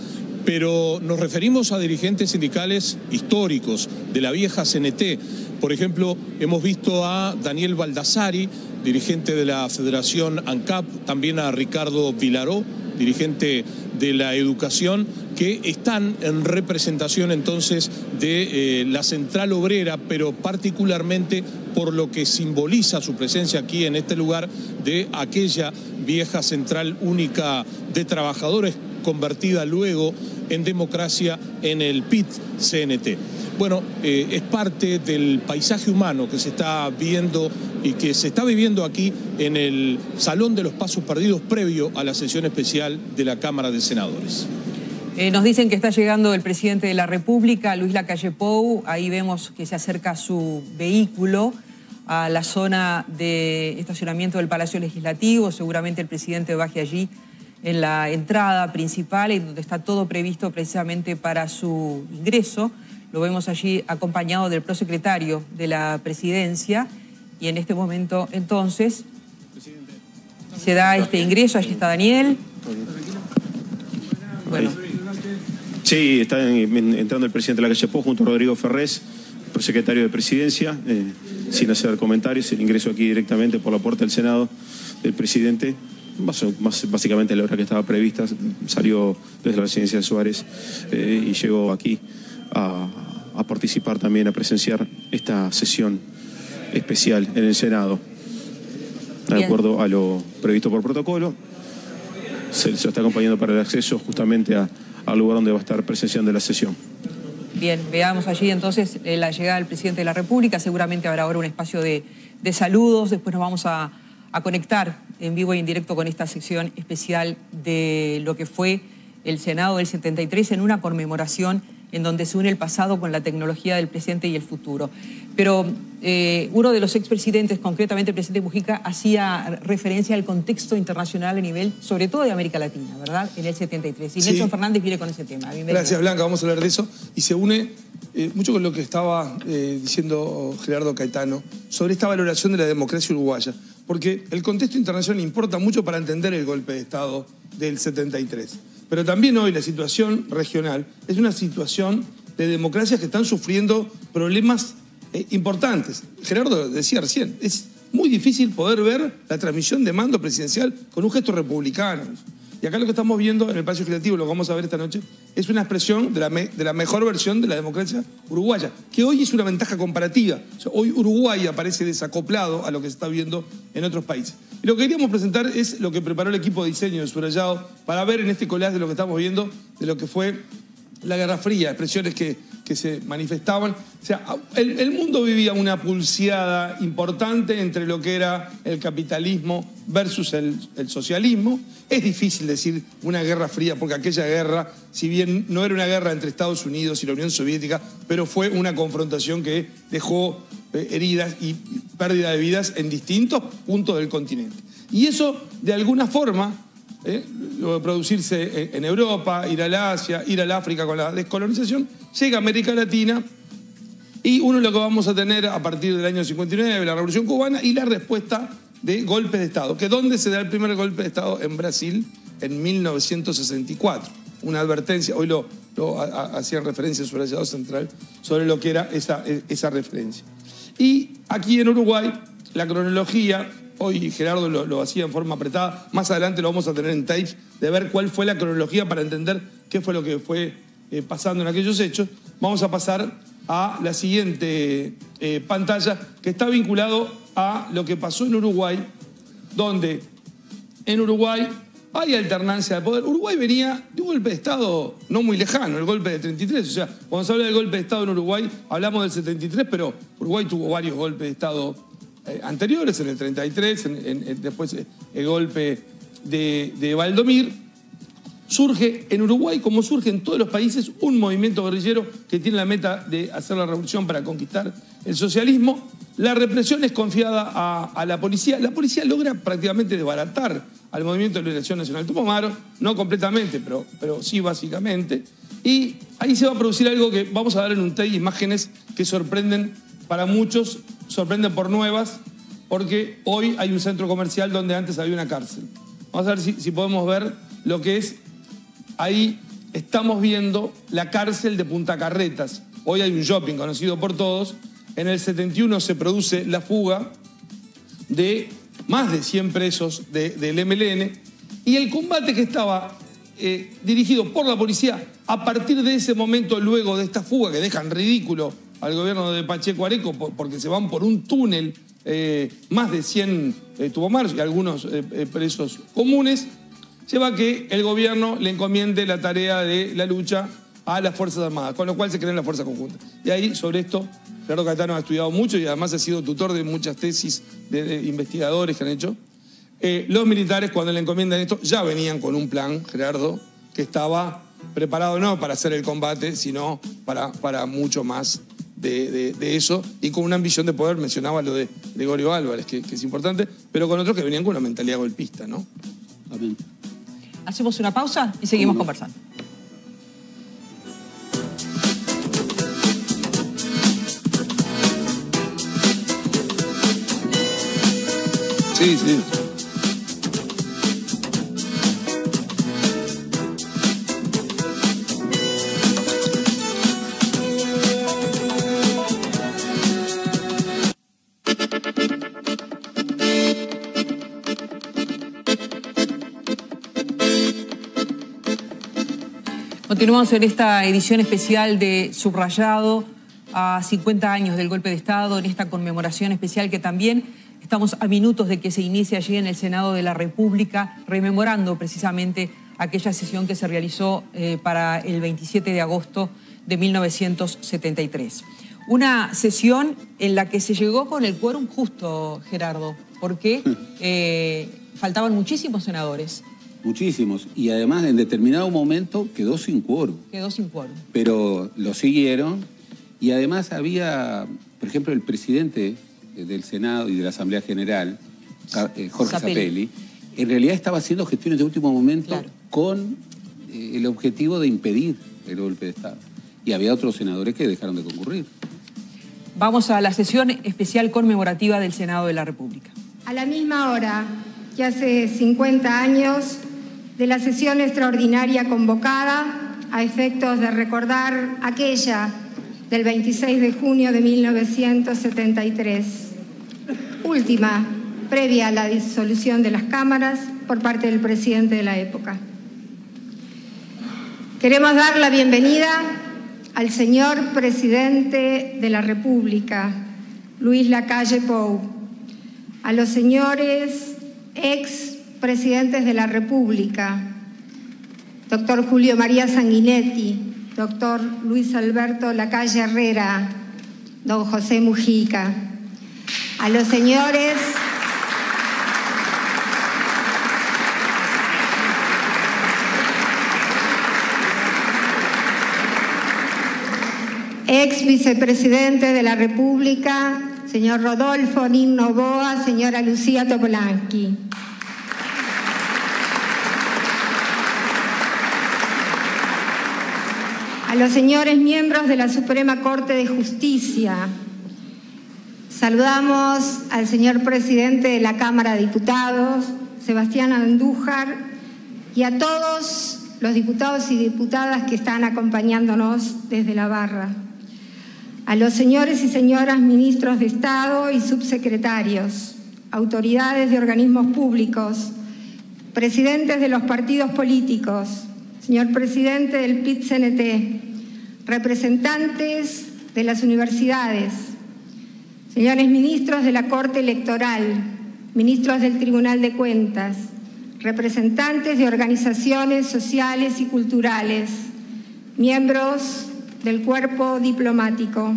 pero nos referimos a dirigentes sindicales históricos de la vieja CNT. Por ejemplo, hemos visto a Daniel Baldassari, dirigente de la Federación ANCAP, también a Ricardo Vilaró, dirigente de la educación, que están en representación entonces de la Central Obrera, pero particularmente por lo que simboliza su presencia aquí en este lugar de aquella vieja Central Única de Trabajadores, convertida luego en democracia en el PIT-CNT. Bueno, es parte del paisaje humano que se está viendo y que se está viviendo aquí en el Salón de los Pasos Perdidos previo a la sesión especial de la Cámara de Senadores. Nos dicen que está llegando el presidente de la República, Luis Lacalle Pou. Ahí vemos que se acerca su vehículo a la zona de estacionamiento del Palacio Legislativo. Seguramente el presidente baje allí en la entrada principal, en donde está todo previsto precisamente para su ingreso. Lo vemos allí acompañado del prosecretario de la Presidencia y en este momento entonces se da este ingreso. Allí está Daniel. Bueno. Sí, está entrando el presidente de la calle Pou junto a Rodrigo Ferrés, prosecretario de Presidencia, sin hacer comentarios. El ingreso aquí directamente por la puerta del Senado del presidente, básicamente a la hora que estaba prevista, salió desde la residencia de Suárez y llegó aquí a participar también, a presenciar esta sesión especial en el Senado. De acuerdo a lo previsto por protocolo, se está acompañando para el acceso justamente al lugar donde va a estar presenciando la sesión. Bien, veamos allí entonces la llegada del presidente de la República. Seguramente habrá ahora un espacio de saludos. Después nos vamos a conectar en vivo y en directo con esta sección especial de lo que fue el Senado del 73 en una conmemoración en donde se une el pasado con la tecnología del presente y el futuro. Pero uno de los expresidentes, concretamente el presidente Mujica, hacía referencia al contexto internacional a nivel, sobre todo de América Latina, ¿verdad?, en el 73. Y sí. Nelson Fernández viene con ese tema. Bienvenido. Gracias, Blanca. Vamos a hablar de eso. Y se une mucho con lo que estaba diciendo Gerardo Caetano sobre esta valoración de la democracia uruguaya. Porque el contexto internacional importa mucho para entender el golpe de Estado del 73. Pero también hoy la situación regional es una situación de democracias que están sufriendo problemas importantes. Gerardo decía recién, es muy difícil poder ver la transmisión de mando presidencial con un gesto republicano. Y acá lo que estamos viendo en el Palacio Legislativo, lo que vamos a ver esta noche, es una expresión de la mejor versión de la democracia uruguaya, que hoy es una ventaja comparativa. O sea, hoy Uruguay aparece desacoplado a lo que se está viendo en otros países. Y lo que queríamos presentar es lo que preparó el equipo de diseño de Subrayado para ver en este collage de lo que estamos viendo, de lo que fue la Guerra Fría, expresiones que se manifestaban. O sea, el mundo vivía una pulseada importante entre lo que era el capitalismo versus el socialismo. Es difícil decir una Guerra Fría, porque aquella guerra, si bien no era una guerra entre Estados Unidos y la Unión Soviética, pero fue una confrontación que dejó heridas y pérdida de vidas en distintos puntos del continente. Y eso, de alguna forma, producirse en Europa, ir al Asia, ir al África con la descolonización, llega a América Latina y uno es lo que vamos a tener a partir del año 59, la Revolución Cubana y la respuesta de golpes de Estado. Que ¿dónde se da el primer golpe de Estado? En Brasil, en 1964. Una advertencia, hoy lo hacían referencia sobre el Subrayado Central, sobre lo que era esa referencia. Y aquí en Uruguay, la cronología, hoy Gerardo lo hacía en forma apretada, más adelante lo vamos a tener en tapes, de ver cuál fue la cronología para entender qué fue lo que fue pasando en aquellos hechos. Vamos a pasar a la siguiente pantalla, que está vinculado a lo que pasó en Uruguay, donde en Uruguay hay alternancia de poder. Uruguay venía de un golpe de Estado no muy lejano, el golpe de 33. O sea, cuando se habla del golpe de Estado en Uruguay, hablamos del 73, pero Uruguay tuvo varios golpes de Estado anteriores, en el 33, después el golpe de Valdomir. Surge en Uruguay, como surge en todos los países, un movimiento guerrillero que tiene la meta de hacer la revolución para conquistar el socialismo. La represión es confiada a la policía. La policía logra prácticamente desbaratar al Movimiento de Liberación Nacional Tucumano, no completamente, pero sí básicamente. Y ahí se va a producir algo que vamos a ver en un tape, imágenes que sorprenden para muchos, sorprenden por nuevas, porque hoy hay un centro comercial donde antes había una cárcel. Vamos a ver si podemos ver lo que es. Ahí estamos viendo la cárcel de Punta Carretas. Hoy hay un shopping conocido por todos. En el 71 se produce la fuga de más de 100 presos del MLN y el combate que estaba dirigido por la policía a partir de ese momento, luego de esta fuga que dejan ridículo al gobierno de Pacheco Areco porque se van por un túnel, más de 100 tucumanos y algunos presos comunes, lleva a que el gobierno le encomiende la tarea de la lucha a las Fuerzas Armadas, con lo cual se crean las Fuerzas Conjuntas. Y ahí, sobre esto, Gerardo Caetano ha estudiado mucho y además ha sido tutor de muchas tesis de investigadores que han hecho. Los militares, cuando le encomiendan esto, ya venían con un plan, Gerardo, que estaba preparado no para hacer el combate, sino para mucho más de eso, y con una ambición de poder. Mencionaba lo de Gregorio Álvarez, que es importante, pero con otros que venían con una mentalidad golpista, ¿no? Amén. Hacemos una pausa y seguimos conversando. Sí, sí. Continuamos en esta edición especial de Subrayado a 50 años del golpe de Estado, en esta conmemoración especial que también estamos a minutos de que se inicie allí en el Senado de la República, rememorando precisamente aquella sesión que se realizó para el 27 de agosto de 1973. Una sesión en la que se llegó con el quórum justo, Gerardo, porque faltaban muchísimos senadores. Muchísimos. Y además, en determinado momento quedó sin quórum. Quedó sin quórum. Pero lo siguieron. Y además había, por ejemplo, el presidente del Senado y de la Asamblea General, Jorge Zappelli, en realidad estaba haciendo gestiones de último momento, claro, con el objetivo de impedir el golpe de Estado. Y había otros senadores que dejaron de concurrir. Vamos a la sesión especial conmemorativa del Senado de la República. A la misma hora que hace 50 años de la sesión extraordinaria convocada a efectos de recordar aquella del 26 de junio de 1973, última previa a la disolución de las cámaras, por parte del presidente de la época. Queremos dar la bienvenida al señor presidente de la República, Luis Lacalle Pou, a los señores ex presidentes de la República, doctor Julio María Sanguinetti, doctor Luis Alberto Lacalle Herrera, don José Mujica, a los señores ex vicepresidente de la República, señor Rodolfo Nin Novoa, señora Lucía Topolansky. A los señores miembros de la Suprema Corte de Justicia. Saludamos al señor presidente de la Cámara de Diputados, Sebastián Andújar, y a todos los diputados y diputadas que están acompañándonos desde la barra. A los señores y señoras ministros de Estado y subsecretarios, autoridades de organismos públicos, presidentes de los partidos políticos, señor presidente del PIT-CNT, representantes de las universidades, señores ministros de la Corte Electoral, ministros del Tribunal de Cuentas, representantes de organizaciones sociales y culturales, miembros del cuerpo diplomático.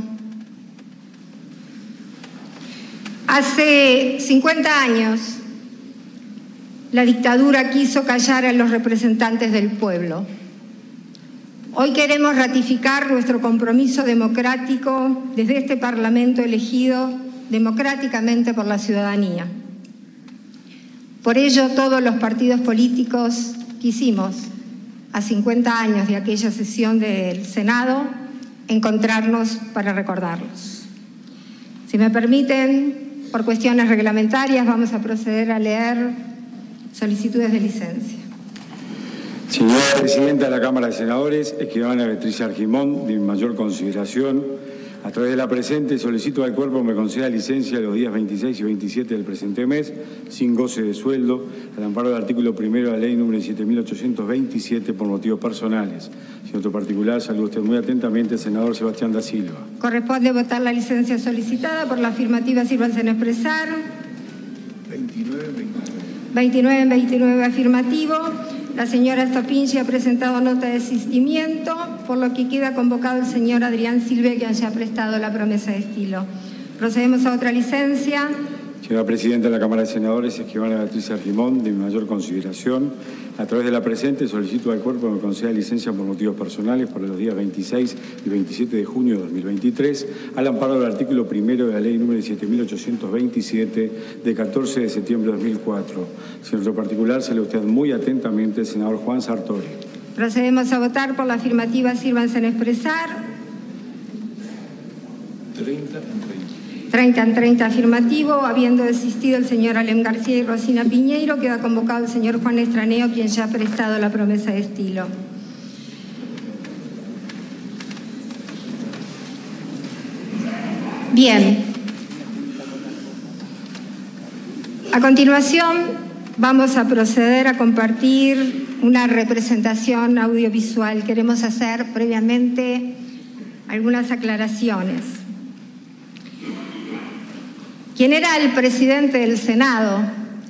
Hace 50 años, la dictadura quiso callar a los representantes del pueblo. Hoy queremos ratificar nuestro compromiso democrático desde este Parlamento elegido democráticamente por la ciudadanía. Por ello, todos los partidos políticos quisimos, a 50 años de aquella sesión del Senado, encontrarnos para recordarlos. Si me permiten, por cuestiones reglamentarias, vamos a proceder a leer solicitudes de licencia. Señora Presidenta de la Cámara de Senadores, escribana Beatriz Argimón, de mi mayor consideración, a través de la presente solicito al cuerpo me conceda licencia los días 26 y 27 del presente mes, sin goce de sueldo, al amparo del artículo 1 de la ley número 7827 por motivos personales. En otro particular, saludo usted muy atentamente al senador Sebastián da Silva. Corresponde votar la licencia solicitada. Por la afirmativa, sírvanse en expresar. 29 en 29 afirmativo. La señora Stopinci ha presentado nota de desistimiento, por lo que queda convocado el señor Adrián Silve, que haya prestado la promesa de estilo. Procedemos a otra licencia. Señora Presidenta de la Cámara de Senadores, escribana Beatriz Argimón, de mi mayor consideración, a través de la presente solicito al cuerpo me conceda licencia por motivos personales para los días 26 y 27 de junio de 2023, al amparo del artículo 1 de la ley número 7827 de 14 de septiembre de 2004. En otro particular, saludo usted muy atentamente el senador Juan Sartori. Procedemos a votar. Por la afirmativa, sírvanse en expresar. 30 en 30 afirmativo. Habiendo desistido el señor Alem García y Rosina Piñeiro, queda convocado el señor Juan Estraneo, quien ya ha prestado la promesa de estilo. Bien. A continuación, vamos a proceder a compartir una representación audiovisual. Queremos hacer previamente algunas aclaraciones. Quien era el presidente del Senado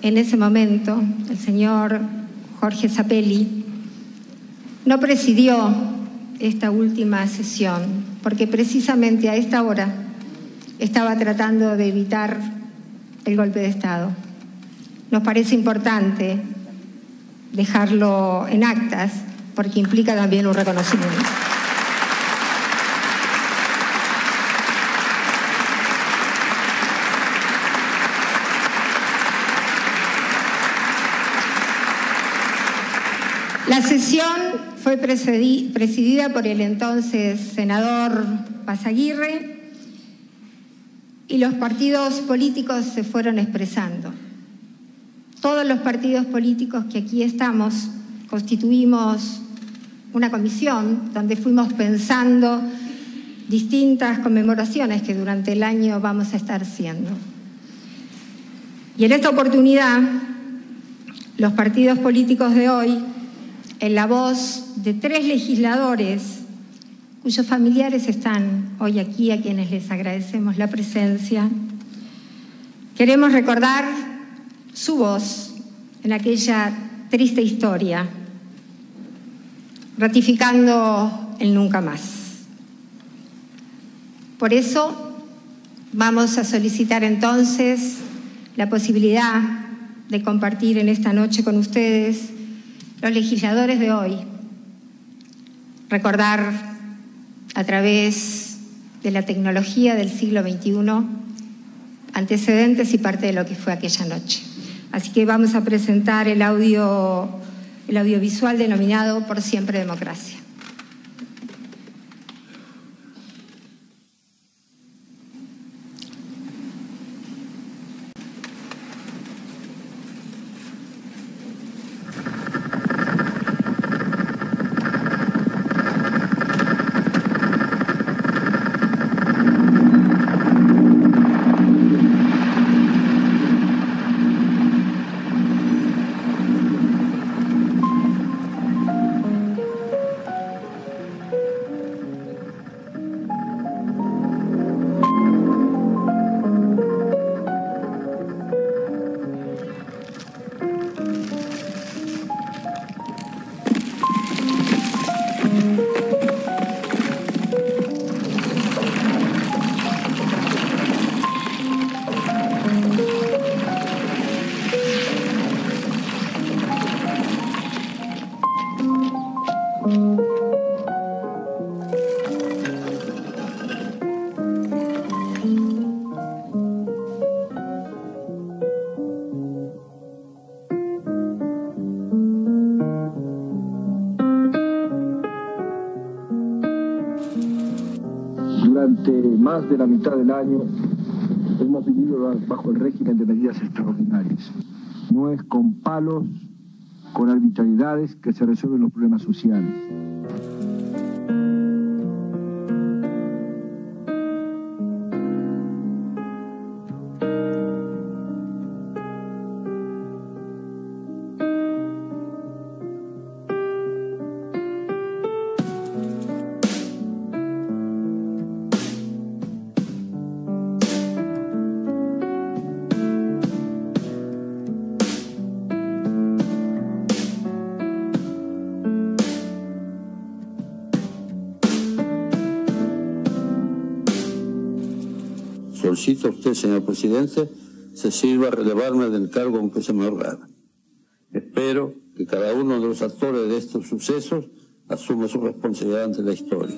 en ese momento, el señor Jorge Zappelli, no presidió esta última sesión, porque precisamente a esta hora estaba tratando de evitar el golpe de Estado. Nos parece importante dejarlo en actas, porque implica también un reconocimiento. La sesión fue presidida por el entonces senador Pazaguirre y los partidos políticos se fueron expresando. Todos los partidos políticos que aquí estamos constituimos una comisión donde fuimos pensando distintas conmemoraciones que durante el año vamos a estar haciendo. Y en esta oportunidad, los partidos políticos de hoy, en la voz de 3 legisladores cuyos familiares están hoy aquí, a quienes les agradecemos la presencia, queremos recordar su voz en aquella triste historia, ratificando el nunca más. Por eso vamos a solicitar entonces la posibilidad de compartir en esta noche con ustedes, los legisladores de hoy, recordar a través de la tecnología del siglo XXI antecedentes y parte de lo que fue aquella noche. Así que vamos a presentar el audiovisual denominado Por Siempre Democracia. Durante más de la mitad del año hemos vivido bajo el régimen de medidas extraordinarias. No es con palos, con arbitrariedades que se resuelven los problemas sociales. Solicito a usted, señor presidente, se sirva a relevarme del cargo aunque se me honrara. Espero que cada uno de los actores de estos sucesos asuma su responsabilidad ante la historia.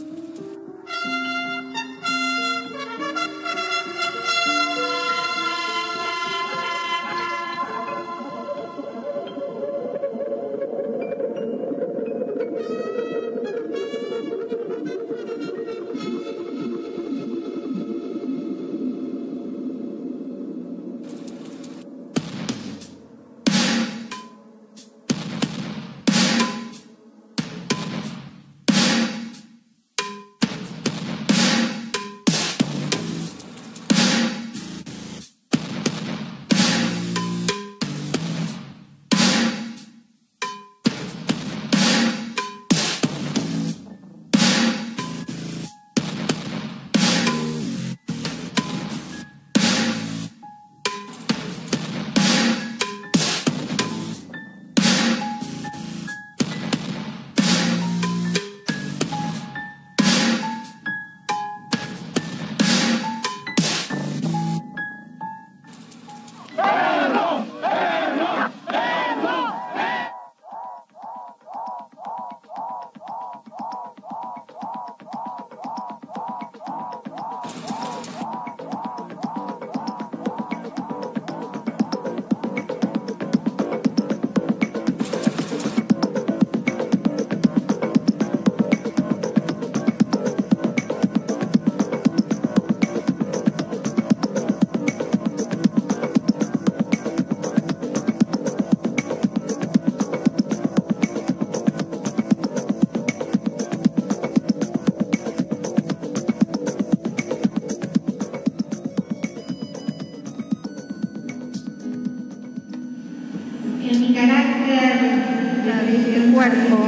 En mi carácter de este cuerpo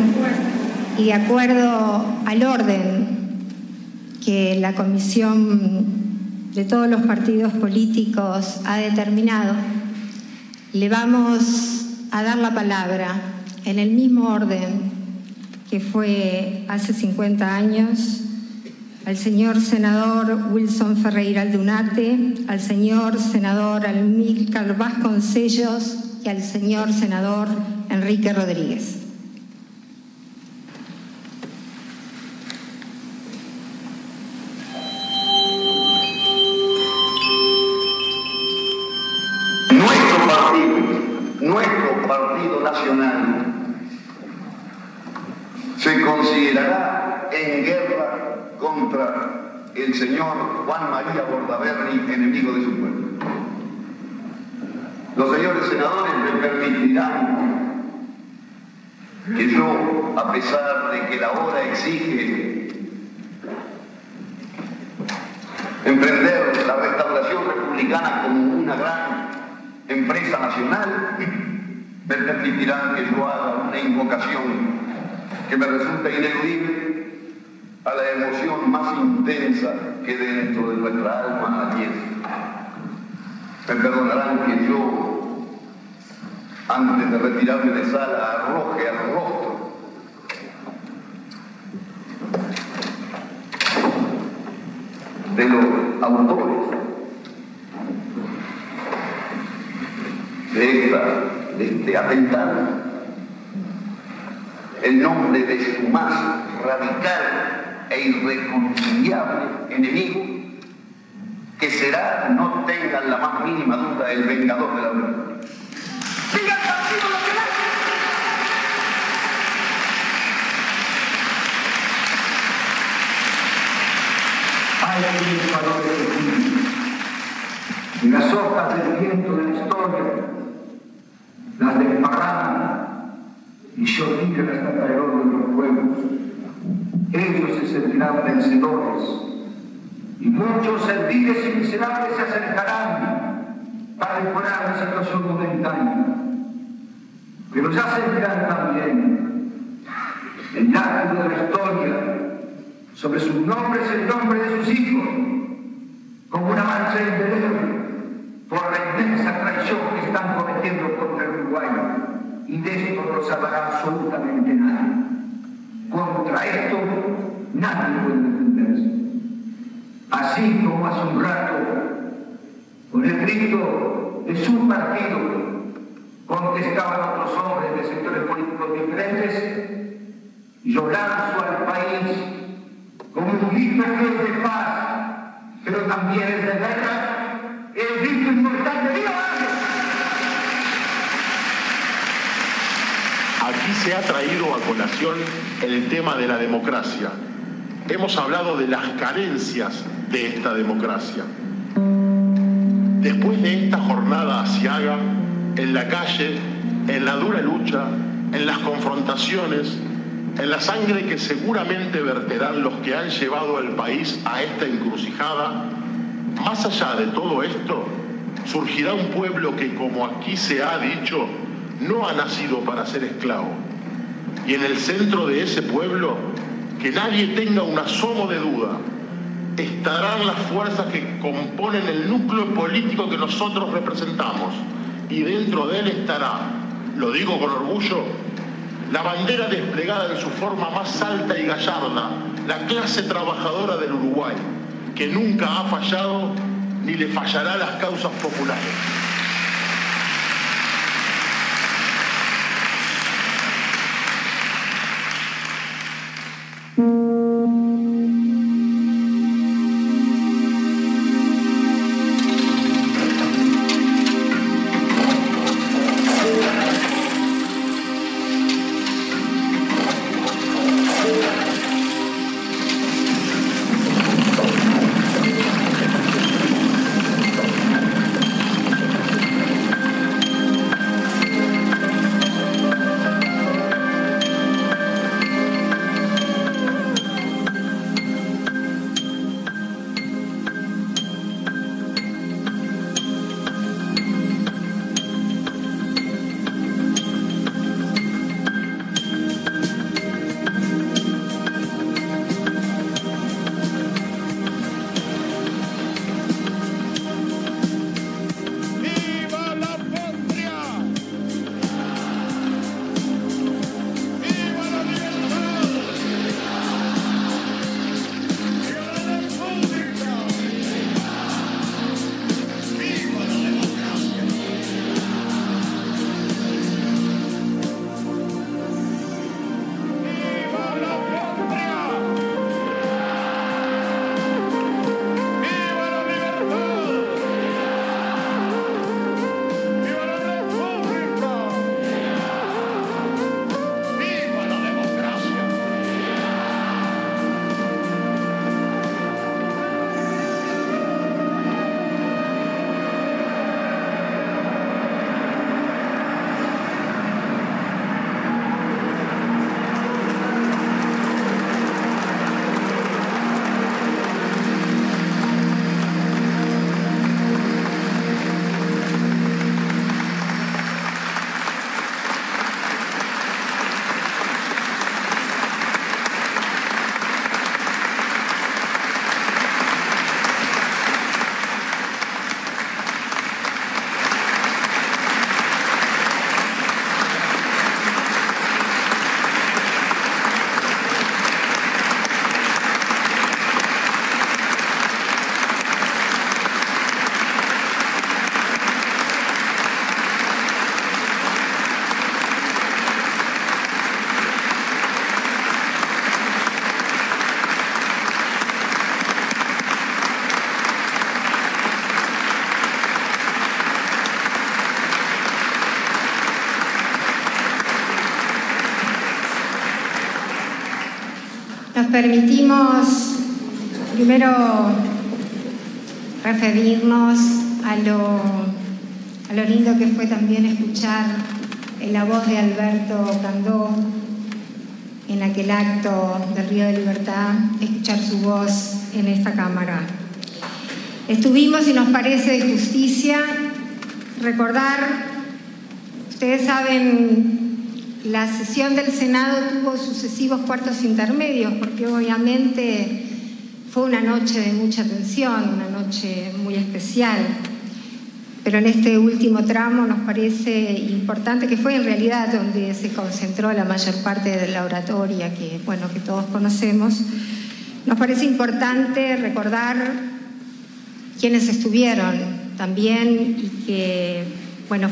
y de acuerdo al orden que la Comisión de todos los partidos políticos ha determinado, le vamos a dar la palabra en el mismo orden que fue hace 50 años al señor senador Wilson Ferreira Aldunate, al señor senador Amílcar Vasconcellos y al señor senador Enrique Rodríguez. Nuestro partido nacional se considerará en guerra contra el señor Juan María Bordaberry, enemigo de su pueblo. Los señores senadores me permitirán que yo, a pesar de que la hora exige emprender la restauración republicana como una gran empresa nacional, me permitirán que yo haga una invocación que me resulta ineludible a la emoción más intensa que dentro de nuestra alma avienta. Me perdonarán que yo, antes de retirarme de sala, arroje al rostro de los autores de este atentado el nombre de su más radical e irreconciliable enemigo, que será, no tengan la más mínima duda, el vengador de la Unión. ¡Siga el partido lo que hace! Hay aquí valores de Cristo. Y las hojas del viento de la historia las desparraman y llorigan hasta alrededor de los pueblos. Ellos se sentirán vencedores y muchos serviles y miserables se acercarán para mejorar la situación momentánea. Pero ya sentirán también el látigo de la historia sobre sus nombres, el nombre de sus hijos, como una mancha indeleble por la inmensa traición que están cometiendo contra el Uruguay, y de esto no sabrá absolutamente nada. Contra esto nadie puede defenderse. Así como hace un rato, con el grito de su partido, contestaban otros hombres de sectores políticos diferentes, yo lanzo al país como un grito que es de paz, pero también es de guerra, el grito importante de ¡Viva Valle! Aquí se ha traído a colación el tema de la democracia. Hemos hablado de las carencias de esta democracia. Después de esta jornada aciaga, en la calle, en la dura lucha, en las confrontaciones, en la sangre que seguramente verterán los que han llevado al país a esta encrucijada, más allá de todo esto, surgirá un pueblo que, como aquí se ha dicho, no ha nacido para ser esclavo. Y en el centro de ese pueblo, que nadie tenga un asomo de duda, estarán las fuerzas que componen el núcleo político que nosotros representamos. Y dentro de él estará, lo digo con orgullo, la bandera desplegada en su forma más alta y gallarda, la clase trabajadora del Uruguay, que nunca ha fallado ni le fallará a las causas populares. Nos permitimos primero referirnos a lo lindo que fue también escuchar la voz de Alberto Candó en aquel acto del Río de Libertad, escuchar su voz en esta Cámara. Estuvimos, y nos parece de justicia, recordar, ustedes saben, la sesión del Senado tuvo sucesivos cuartos intermedios, porque obviamente fue una noche de mucha tensión, una noche muy especial. Pero en este último tramo nos parece importante, que fue en realidad donde se concentró la mayor parte de la oratoria que todos conocemos, nos parece importante recordar quienes estuvieron también y que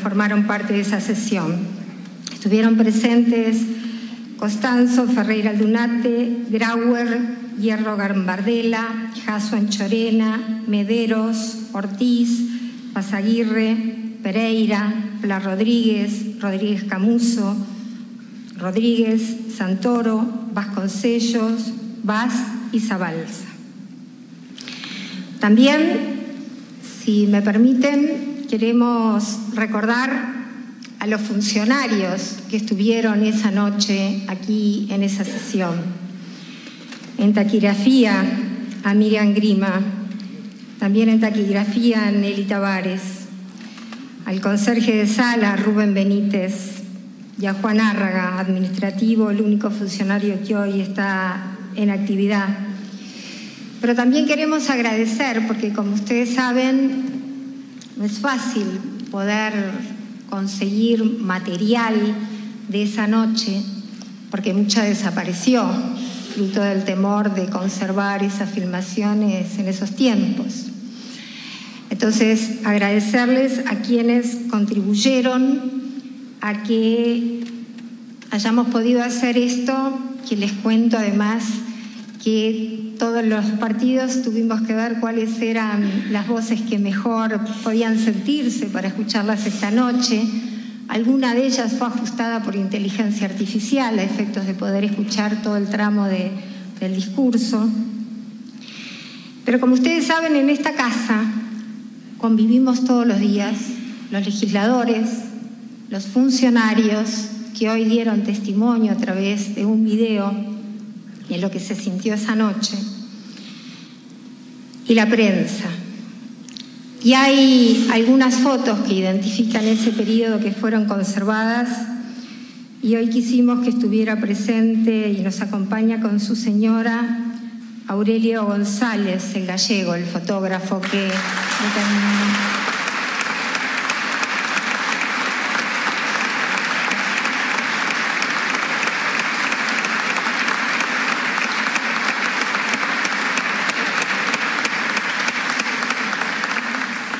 formaron parte de esa sesión. Estuvieron presentes Costanzo, Ferreira Aldunate, Grauer, Hierro Gambardella, Jasso Anchorena, Mederos, Ortiz, Pazaguirre, Pereira, Pla Rodríguez, Rodríguez Camuso, Rodríguez, Santoro, Vasconcellos, Vaz y Zabalza. También, si me permiten, queremos recordar a los funcionarios que estuvieron esa noche aquí en esa sesión. En taquigrafía, a Miriam Grima, también en taquigrafía, a Nelly Tavares, al conserje de sala, Rubén Benítez, y a Juan Árraga, administrativo, el único funcionario que hoy está en actividad. Pero también queremos agradecer, porque como ustedes saben, no es fácil poder conseguir material de esa noche, porque mucha desapareció, fruto del temor de conservar esas filmaciones en esos tiempos. Entonces, agradecerles a quienes contribuyeron a que hayamos podido hacer esto, que les cuento además que todos los partidos tuvimos que ver cuáles eran las voces que mejor podían sentirse para escucharlas esta noche. Alguna de ellas fue ajustada por inteligencia artificial a efectos de poder escuchar todo el tramo del discurso. Pero como ustedes saben, en esta casa convivimos todos los días los legisladores, los funcionarios que hoy dieron testimonio a través de un video de lo que se sintió esa noche, y la prensa. Y hay algunas fotos que identifican ese periodo que fueron conservadas, y hoy quisimos que estuviera presente y nos acompaña con su señora Aurelio González, el gallego, el fotógrafo que determinó.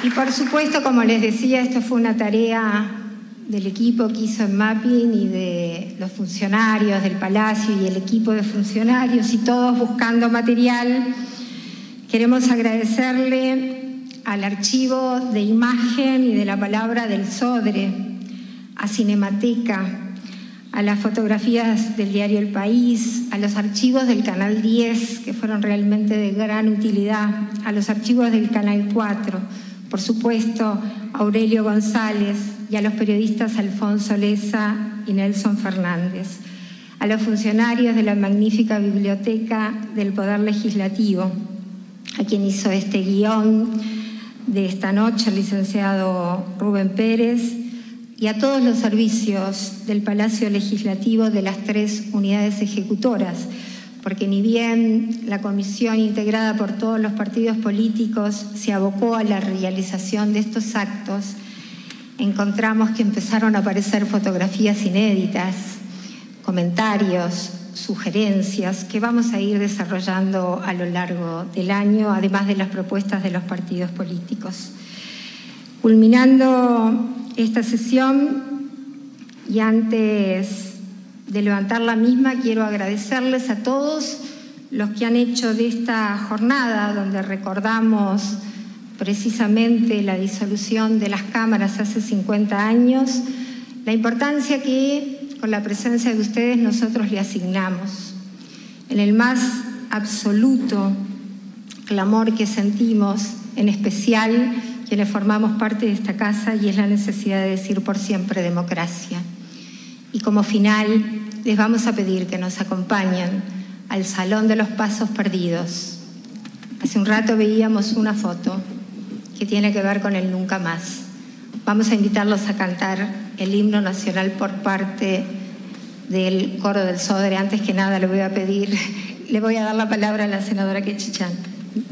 Y por supuesto, como les decía, esto fue una tarea del equipo que hizo el mapping y de los funcionarios del Palacio y el equipo de funcionarios y todos buscando material. Queremos agradecerle al archivo de imagen y de la palabra del Sodre, a Cinemateca, a las fotografías del diario El País, a los archivos del Canal 10, que fueron realmente de gran utilidad, a los archivos del Canal 4, por supuesto, a Aurelio González y a los periodistas Alfonso Leza y Nelson Fernández, a los funcionarios de la magnífica Biblioteca del Poder Legislativo, a quien hizo este guión de esta noche, el licenciado Rubén Pérez, y a todos los servicios del Palacio Legislativo de las 3 unidades ejecutoras, porque ni bien la comisión integrada por todos los partidos políticos se abocó a la realización de estos actos, encontramos que empezaron a aparecer fotografías inéditas, comentarios, sugerencias que vamos a ir desarrollando a lo largo del año, además de las propuestas de los partidos políticos. Culminando esta sesión, y antes de levantar la misma, quiero agradecerles a todos los que han hecho de esta jornada, donde recordamos precisamente la disolución de las cámaras hace 50 años, la importancia que con la presencia de ustedes nosotros le asignamos. en el más absoluto clamor que sentimos, en especial quienes formamos parte de esta casa, y es la necesidad de decir por siempre democracia. Y como final, les vamos a pedir que nos acompañen al Salón de los Pasos Perdidos. Hace un rato veíamos una foto que tiene que ver con el nunca más. Vamos a invitarlos a cantar el himno nacional por parte del coro del Sodre. Antes que nada le voy a dar la palabra a la senadora Quechichán.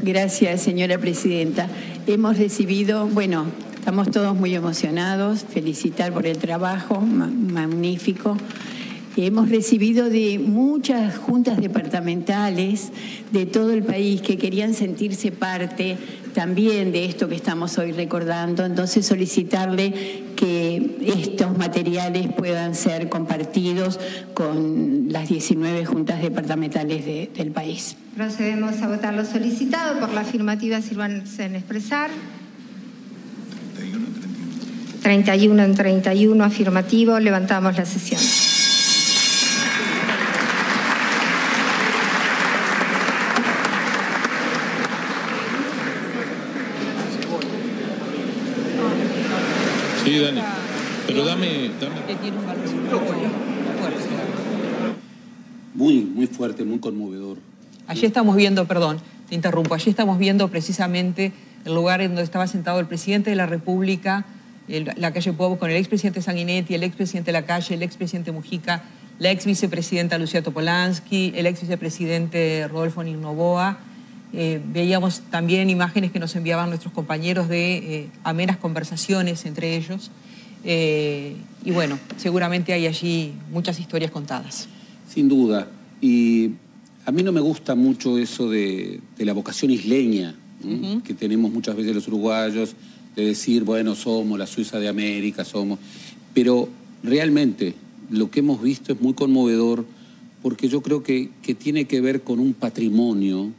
Gracias, señora presidenta. Hemos recibido, estamos todos muy emocionados, felicitar por el trabajo magnífico. Hemos recibido de muchas juntas departamentales de todo el país que querían sentirse parte también de esto que estamos hoy recordando. Entonces, solicitarle que estos materiales puedan ser compartidos con las 19 juntas departamentales del país. Procedemos a votar lo solicitado. Por la afirmativa, sírvanse en expresar. 31 en 31 afirmativo. Levantamos la sesión. Sí, Dani. Pero dame. Muy fuerte, muy conmovedor. Allí estamos viendo, perdón, te interrumpo, allí estamos viendo precisamente el lugar en donde estaba sentado el presidente de la República, la calle Pou, con el expresidente Sanguinetti, el expresidente Lacalle, el expresidente Mujica, la ex vicepresidenta Lucía Topolansky, el ex vicepresidente Rodolfo Noboa. Veíamos también imágenes que nos enviaban nuestros compañeros de amenas conversaciones entre ellos. Y bueno, seguramente hay allí muchas historias contadas. Sin duda. Y a mí no me gusta mucho eso de la vocación isleña que tenemos muchas veces los uruguayos, de decir, bueno, somos la Suiza de América, somos... Pero realmente lo que hemos visto es muy conmovedor, porque yo creo que tiene que ver con un patrimonio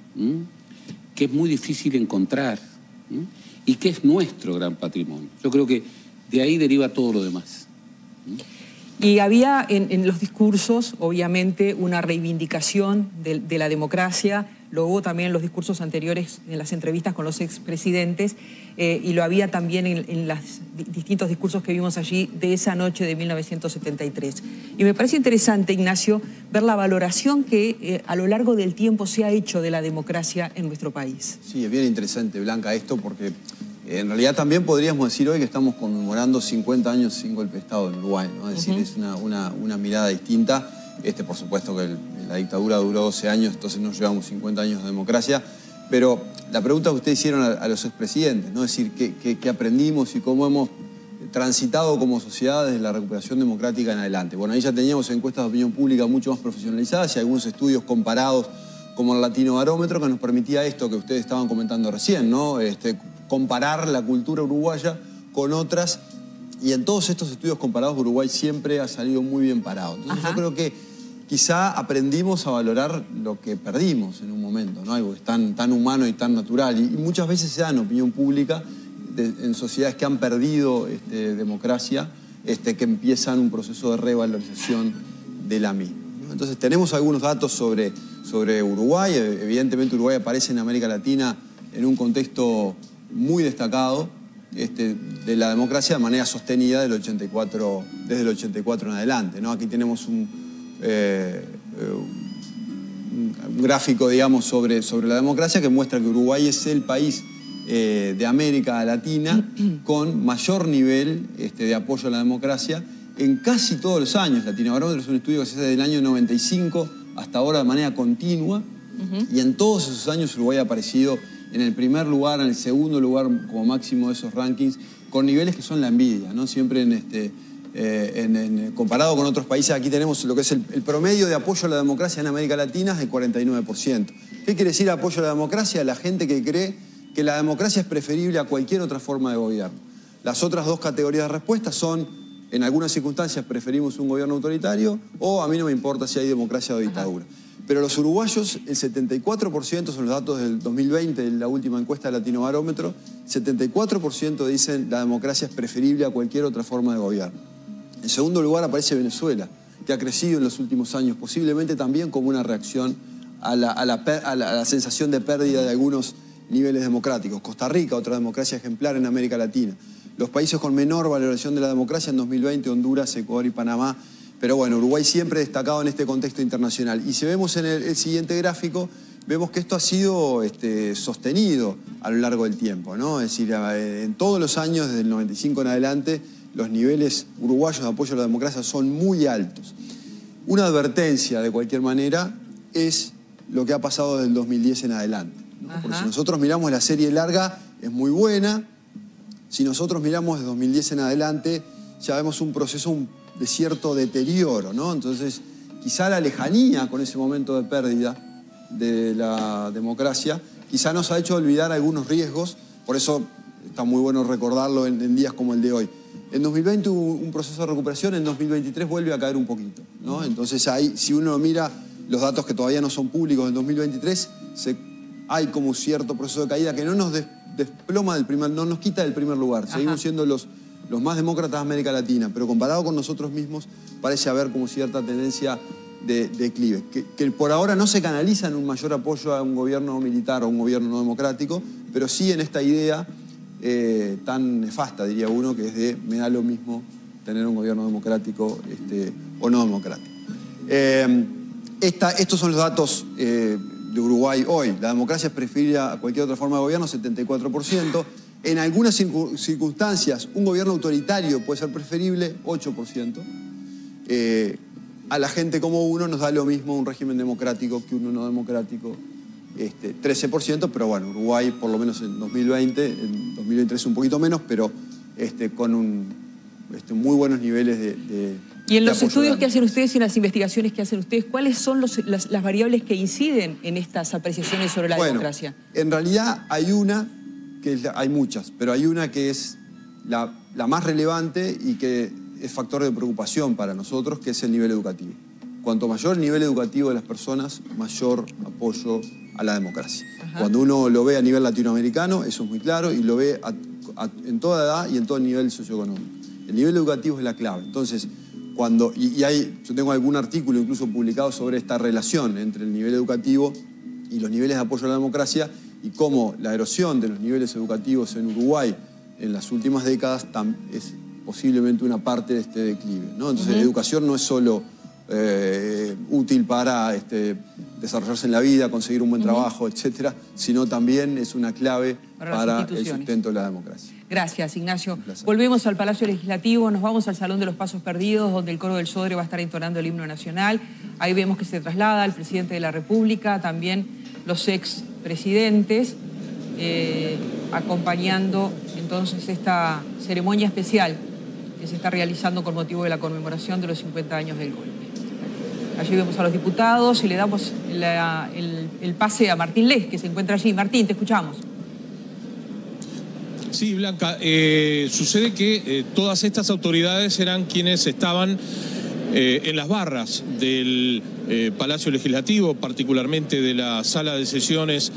que es muy difícil encontrar y que es nuestro gran patrimonio. Yo creo que de ahí deriva todo lo demás. Y había en los discursos, obviamente, una reivindicación de la democracia. Lo hubo también en los discursos anteriores, en las entrevistas con los expresidentes, y lo había también en los distintos discursos que vimos allí de esa noche de 1973. Y me parece interesante, Ignacio, ver la valoración que a lo largo del tiempo se ha hecho de la democracia en nuestro país. Sí, es bien interesante, Blanca, esto, porque en realidad también podríamos decir hoy que estamos conmemorando 50 años sin golpe de Estado en Uruguay, ¿no? Es decir, es una mirada distinta. Por supuesto que la dictadura duró 12 años, entonces nos llevamos 50 años de democracia. Pero la pregunta que ustedes hicieron a los expresidentes, ¿no? Es decir, ¿qué aprendimos y cómo hemos transitado como sociedad desde la recuperación democrática en adelante? Bueno, ahí ya teníamos encuestas de opinión pública mucho más profesionalizadas y algunos estudios comparados como el Latino Barómetro que nos permitía esto que ustedes estaban comentando recién, ¿no? Comparar la cultura uruguaya con otras. Y en todos estos estudios comparados, Uruguay siempre ha salido muy bien parado. Entonces yo creo que quizá aprendimos a valorar lo que perdimos en un momento, ¿no? Algo que es tan humano y tan natural. Y muchas veces se da en opinión pública en sociedades que han perdido democracia, que empiezan un proceso de revalorización de la misma, ¿no? Entonces tenemos algunos datos sobre Uruguay. Evidentemente Uruguay aparece en América Latina en un contexto muy destacado de la democracia de manera sostenida desde el 84 en adelante, ¿no? Aquí tenemos un gráfico, digamos, sobre la democracia que muestra que Uruguay es el país de América Latina con mayor nivel de apoyo a la democracia en casi todos los años. Latino Barómetro es un estudio que se hace del año 95 hasta ahora de manera continua, y en todos esos años Uruguay ha aparecido en el primer lugar, en el segundo lugar como máximo de esos rankings, con niveles que son la envidia, ¿no? Siempre comparado con otros países, aquí tenemos lo que es el promedio de apoyo a la democracia en América Latina es de 49%. ¿Qué quiere decir apoyo a la democracia? La gente que cree que la democracia es preferible a cualquier otra forma de gobierno. Las otras dos categorías de respuesta son, en algunas circunstancias preferimos un gobierno autoritario, o a mí no me importa si hay democracia o dictadura. Pero los uruguayos, el 74%, son los datos del 2020, de la última encuesta de Latino Barómetro, 74% dicen la democracia es preferible a cualquier otra forma de gobierno. En segundo lugar aparece Venezuela, que ha crecido en los últimos años, posiblemente también como una reacción a la sensación de pérdida de algunos niveles democráticos. Costa Rica, otra democracia ejemplar en América Latina. Los países con menor valoración de la democracia en 2020, Honduras, Ecuador y Panamá. Pero bueno, Uruguay siempre destacado en este contexto internacional. Y si vemos en el siguiente gráfico, vemos que esto ha sido sostenido a lo largo del tiempo, ¿no? Es decir, en todos los años, desde el 95 en adelante, los niveles uruguayos de apoyo a la democracia son muy altos. Una advertencia, de cualquier manera, es lo que ha pasado desde el 2010 en adelante, ¿no? Porque si nosotros miramos la serie larga, es muy buena. Si nosotros miramos desde 2010 en adelante, ya vemos un proceso de cierto deterioro, ¿no? Entonces, quizá la lejanía con ese momento de pérdida de la democracia, quizá nos ha hecho olvidar algunos riesgos, por eso está muy bueno recordarlo en días como el de hoy. En 2020 hubo un proceso de recuperación, en 2023 vuelve a caer un poquito, ¿no? Entonces ahí, si uno mira los datos que todavía no son públicos en 2023, hay como cierto proceso de caída que no nos desploma no nos quita del primer lugar. Seguimos siendo los más demócratas de América Latina, pero comparado con nosotros mismos parece haber como cierta tendencia de declive, que por ahora no se canaliza en un mayor apoyo a un gobierno militar o un gobierno no democrático, pero sí en esta idea tan nefasta, diría uno, que es de me da lo mismo tener un gobierno democrático o no democrático. Estos son los datos de Uruguay hoy. La democracia es preferida a cualquier otra forma de gobierno, 74%. En algunas circunstancias, un gobierno autoritario puede ser preferible, 8%. A la gente como uno nos da lo mismo un régimen democrático que uno no democrático, 13%, pero bueno, Uruguay por lo menos en 2020, en 2023 un poquito menos, pero con muy buenos niveles de y en los estudios que hacen ustedes y en las investigaciones que hacen ustedes, ¿cuáles son las variables que inciden en estas apreciaciones sobre la democracia? En realidad hay muchas, pero hay una que es la más relevante y que es factor de preocupación para nosotros, que es el nivel educativo. Cuanto mayor el nivel educativo de las personas, mayor apoyo a la democracia. Cuando uno lo ve a nivel latinoamericano, eso es muy claro, y lo ve en toda edad y en todo nivel socioeconómico. El nivel educativo es la clave. Entonces, yo tengo algún artículo incluso publicado sobre esta relación entre el nivel educativo y los niveles de apoyo a la democracia y cómo la erosión de los niveles educativos en Uruguay en las últimas décadas es posiblemente una parte de este declive, ¿no? Entonces, la educación no es solo útil para desarrollarse en la vida, conseguir un buen trabajo, etcétera, sino también es una clave para el sustento de la democracia. Gracias, Ignacio. Volvemos al Palacio Legislativo, nos vamos al Salón de los Pasos Perdidos, donde el Coro del Sodre va a estar entonando el himno nacional. Ahí vemos que se traslada el presidente de la República, también los expresidentes, acompañando entonces esta ceremonia especial que se está realizando con motivo de la conmemoración de los 50 años del golpe. Allí vemos a los diputados y le damos el pase a Martín Les, que se encuentra allí. Martín, te escuchamos. Sí, Blanca, sucede que todas estas autoridades eran quienes estaban en las barras del Palacio Legislativo, particularmente de la sala de sesiones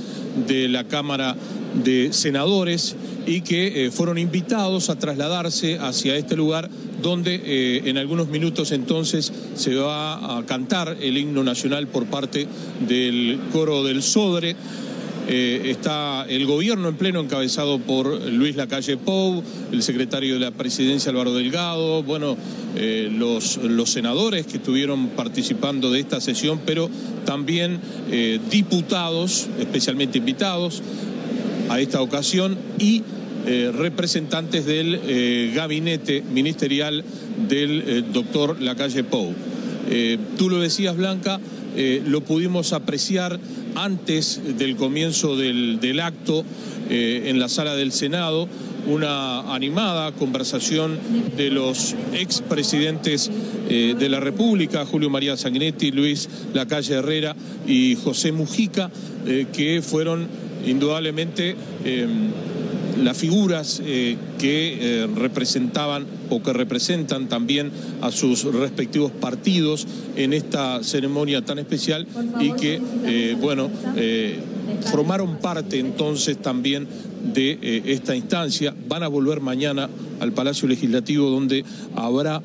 de la Cámara de Senadores, y que fueron invitados a trasladarse hacia este lugar donde en algunos minutos entonces se va a cantar el himno nacional por parte del Coro del Sodre. Está el gobierno en pleno encabezado por Luis Lacalle Pou, el secretario de la Presidencia Álvaro Delgado, bueno, los senadores que estuvieron participando de esta sesión, pero también diputados especialmente invitados a esta ocasión y representantes del gabinete ministerial del doctor Lacalle Pou. Tú lo decías, Blanca, lo pudimos apreciar antes del comienzo del acto en la sala del Senado, una animada conversación de los expresidentes de la República, Julio María Sanguinetti, Luis Lacalle Herrera y José Mujica, que fueron indudablemente las figuras que representaban o que representan también a sus respectivos partidos en esta ceremonia tan especial y que, formaron parte entonces también de esta instancia. Van a volver mañana al Palacio Legislativo, donde habrá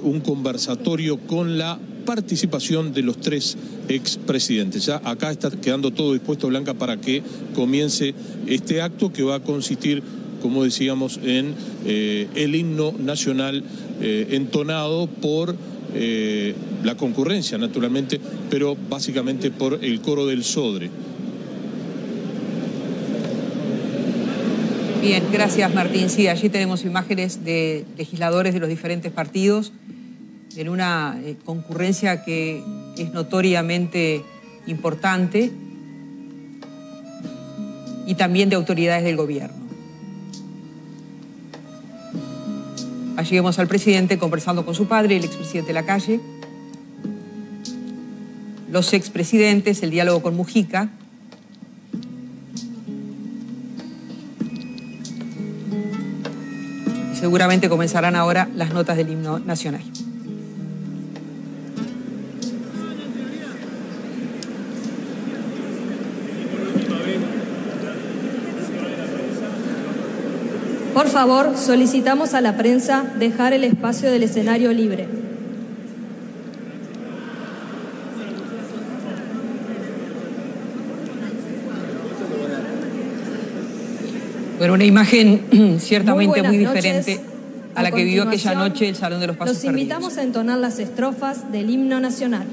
un conversatorio con la participación de los 3 expresidentes. Ya acá está quedando todo dispuesto, Blanca, para que comience este acto que va a consistir, como decíamos, en el himno nacional entonado por la concurrencia, naturalmente, pero básicamente por el coro del Sodre. Bien, gracias Martín. Sí, allí tenemos imágenes de legisladores de los diferentes partidos en una concurrencia que es notoriamente importante y también de autoridades del gobierno. Allí vemos al presidente conversando con su padre, el expresidente Lacalle, los expresidentes, el diálogo con Mujica. Y seguramente comenzarán ahora las notas del himno nacional. Por favor, solicitamos a la prensa dejar el espacio del escenario libre. Bueno, una imagen ciertamente muy diferente noches. a la que vivió aquella noche el Salón de los Pasos Los invitamos Perdidos. a entonar las estrofas del himno nacional.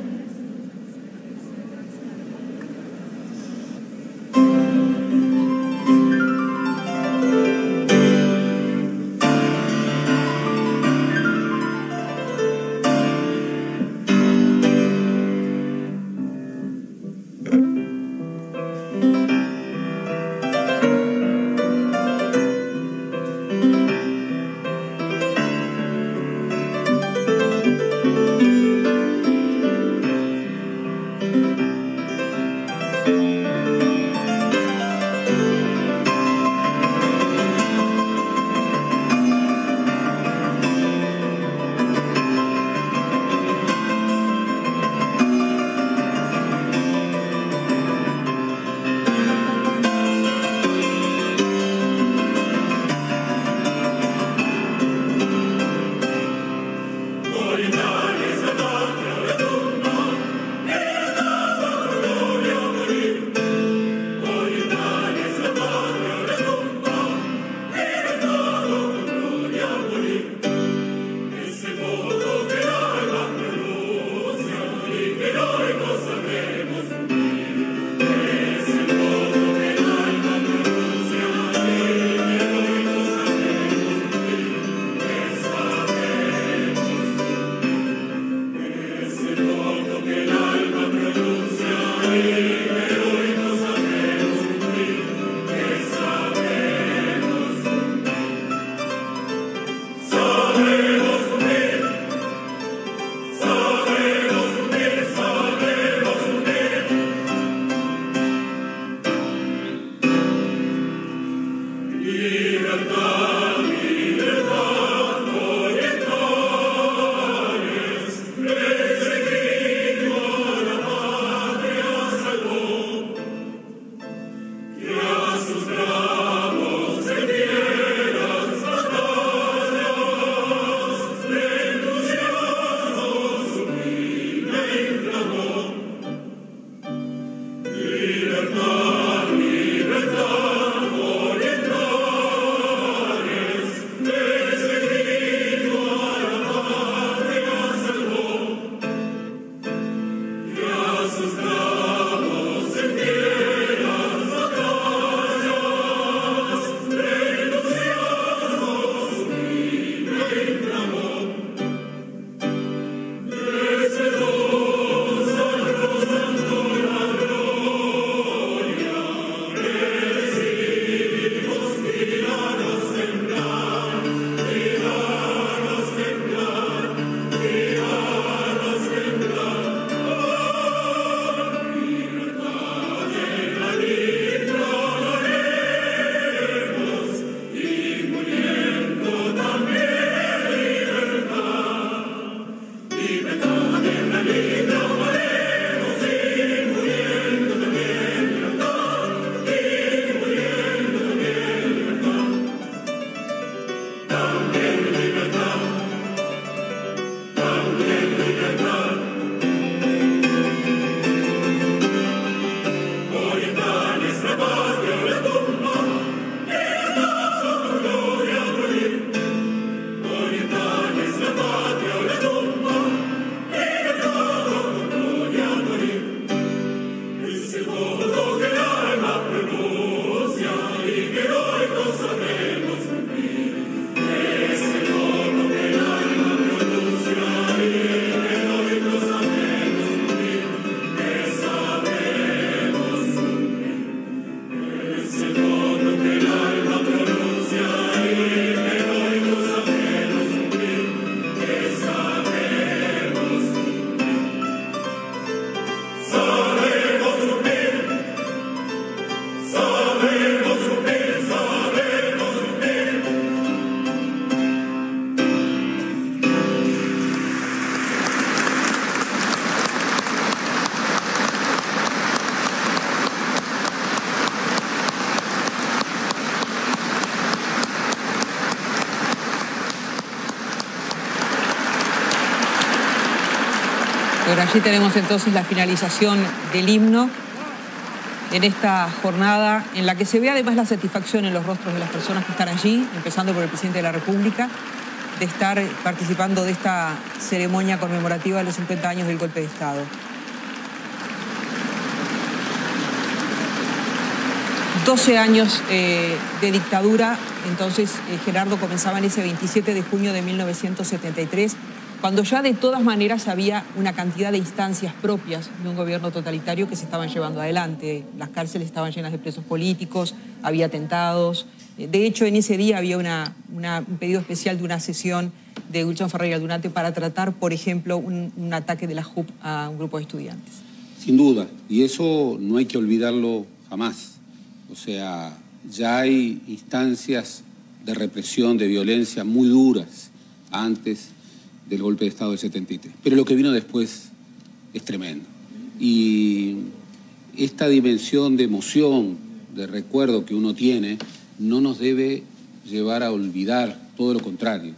Bueno, allí tenemos entonces la finalización del himno en esta jornada en la que se ve además la satisfacción en los rostros de las personas que están allí, empezando por el presidente de la República, de estar participando de esta ceremonia conmemorativa de los 50 años del golpe de Estado. 12 años de dictadura, entonces Gerardo, comenzaban ese 27 de junio de 1973, cuando ya de todas maneras había una cantidad de instancias propias de un gobierno totalitario que se estaban llevando adelante. Las cárceles estaban llenas de presos políticos, había atentados. De hecho, en ese día había un pedido especial de una sesión de Wilson Ferreira Aldunate para tratar, por ejemplo, un ataque de la JUP a un grupo de estudiantes. Sin duda, y eso no hay que olvidarlo jamás. O sea, ya hay instancias de represión, de violencia muy duras antes del golpe de Estado del 73. Pero lo que vino después es tremendo. Y esta dimensión de emoción, de recuerdo que uno tiene, no nos debe llevar a olvidar, todo lo contrario.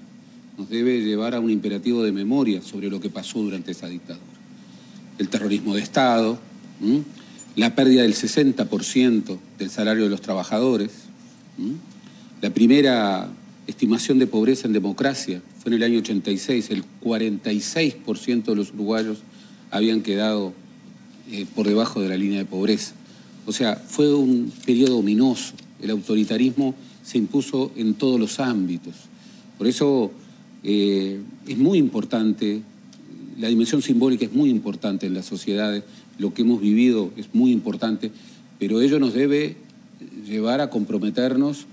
Nos debe llevar a un imperativo de memoria sobre lo que pasó durante esa dictadura. El terrorismo de Estado, la pérdida del 60% del salario de los trabajadores, la primera estimación de pobreza en democracia fue en el año 86, el 46% de los uruguayos habían quedado por debajo de la línea de pobreza. O sea, fue un periodo ominoso. El autoritarismo se impuso en todos los ámbitos. Por eso es muy importante, la dimensión simbólica es muy importante en las sociedades, lo que hemos vivido es muy importante, pero ello nos debe llevar a comprometernos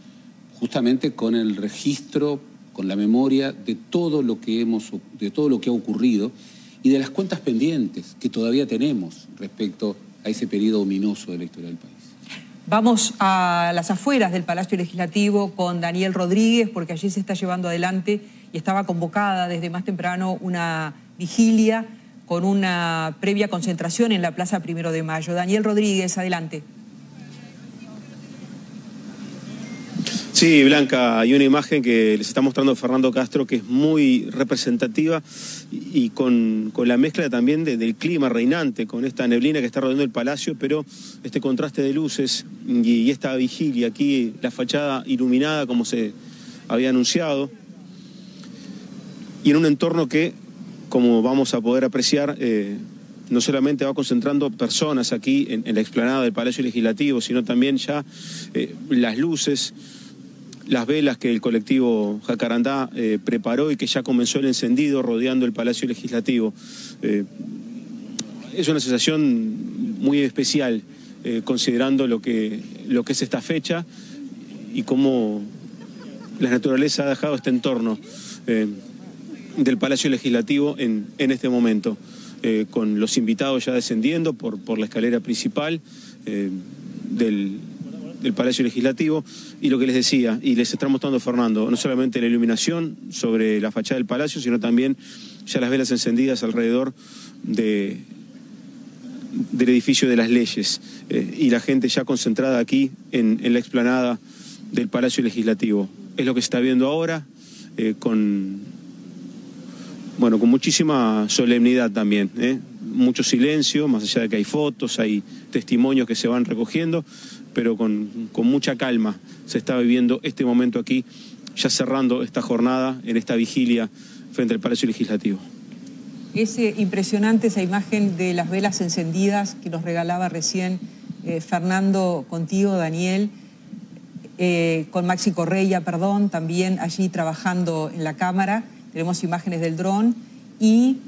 justamente con el registro, con la memoria de todo lo que ha ocurrido y de las cuentas pendientes que todavía tenemos respecto a ese periodo ominoso de la historia del país. Vamos a las afueras del Palacio Legislativo con Daniel Rodríguez, porque allí se está llevando adelante y estaba convocada desde más temprano una vigilia con una previa concentración en la Plaza 1 de Mayo. Daniel Rodríguez, adelante. Sí, Blanca, hay una imagen que les está mostrando Fernando Castro que es muy representativa y con la mezcla también del clima reinante, con esta neblina que está rodeando el palacio, pero este contraste de luces y esta vigilia, aquí la fachada iluminada como se había anunciado, y en un entorno que, como vamos a poder apreciar, no solamente va concentrando personas aquí en la explanada del Palacio Legislativo, sino también ya las luces, las velas que el colectivo Jacarandá preparó y que ya comenzó el encendido rodeando el Palacio Legislativo. Es una sensación muy especial, considerando lo que es esta fecha y cómo la naturaleza ha dejado este entorno del Palacio Legislativo en este momento, con los invitados ya descendiendo por la escalera principal del Palacio Legislativo, y lo que les decía, y les está mostrando Fernando, no solamente la iluminación sobre la fachada del Palacio, sino también ya las velas encendidas alrededor del edificio de las leyes, y la gente ya concentrada aquí en la explanada del Palacio Legislativo. Es lo que se está viendo ahora, con muchísima solemnidad también, mucho silencio, más allá de que hay fotos, hay testimonios que se van recogiendo, pero con mucha calma se está viviendo este momento aquí, ya cerrando esta jornada en esta vigilia frente al Palacio Legislativo. Es impresionante esa imagen de las velas encendidas que nos regalaba recién Fernando contigo, Daniel, con Maxi Correia, también allí trabajando en la Cámara. Tenemos imágenes del dron y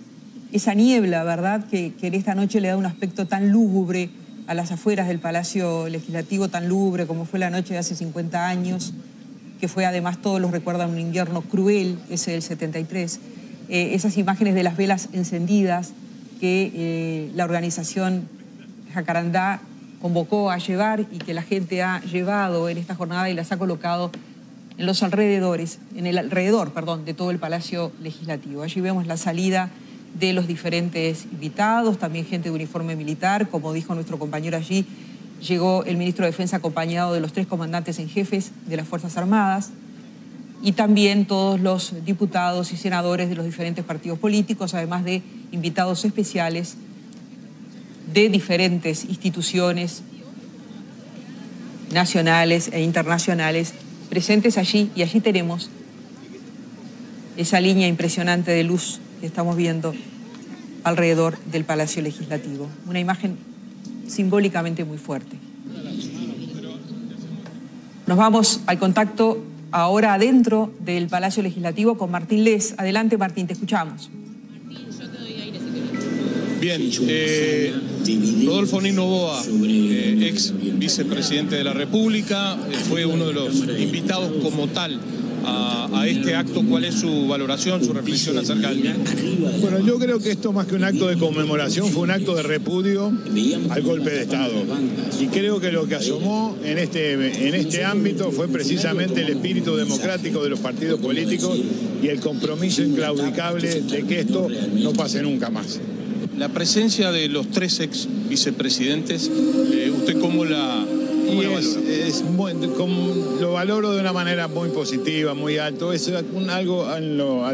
esa niebla, ¿verdad?, que en esta noche le da un aspecto tan lúgubre a las afueras del Palacio Legislativo, tan lúgubre como fue la noche de hace 50 años, que fue además, todos los recuerdan, un invierno cruel, ese del 73. Esas imágenes de las velas encendidas que la organización Jacarandá convocó a llevar y que la gente ha llevado en esta jornada y las ha colocado en los alrededores, de todo el Palacio Legislativo. Allí vemos la salida de los diferentes invitados, también gente de uniforme militar, como dijo nuestro compañero allí, llegó el ministro de Defensa acompañado de los 3 comandantes en jefes de las Fuerzas Armadas. y también todos los diputados y senadores de los diferentes partidos políticos, además de invitados especiales de diferentes instituciones nacionales e internacionales presentes allí, y allí tenemos esa línea impresionante de luz que estamos viendo alrededor del Palacio Legislativo. Una imagen simbólicamente muy fuerte. Nos vamos al contacto ahora adentro del Palacio Legislativo con Martín Les. Adelante, Martín, te escuchamos. Bien, Rodolfo Nino Noboa, ex vicepresidente de la República, fue uno de los invitados como tal a este acto. ¿Cuál es su valoración, su reflexión acerca del...? Bueno, yo creo que esto, más que un acto de conmemoración, fue un acto de repudio al golpe de Estado. Y creo que lo que asomó en este ámbito fue precisamente el espíritu democrático de los partidos políticos y el compromiso inclaudicable de que esto no pase nunca más. La presencia de los tres ex vicepresidentes, ¿usted cómo la lo valoro de una manera muy positiva, muy alto. Es algo a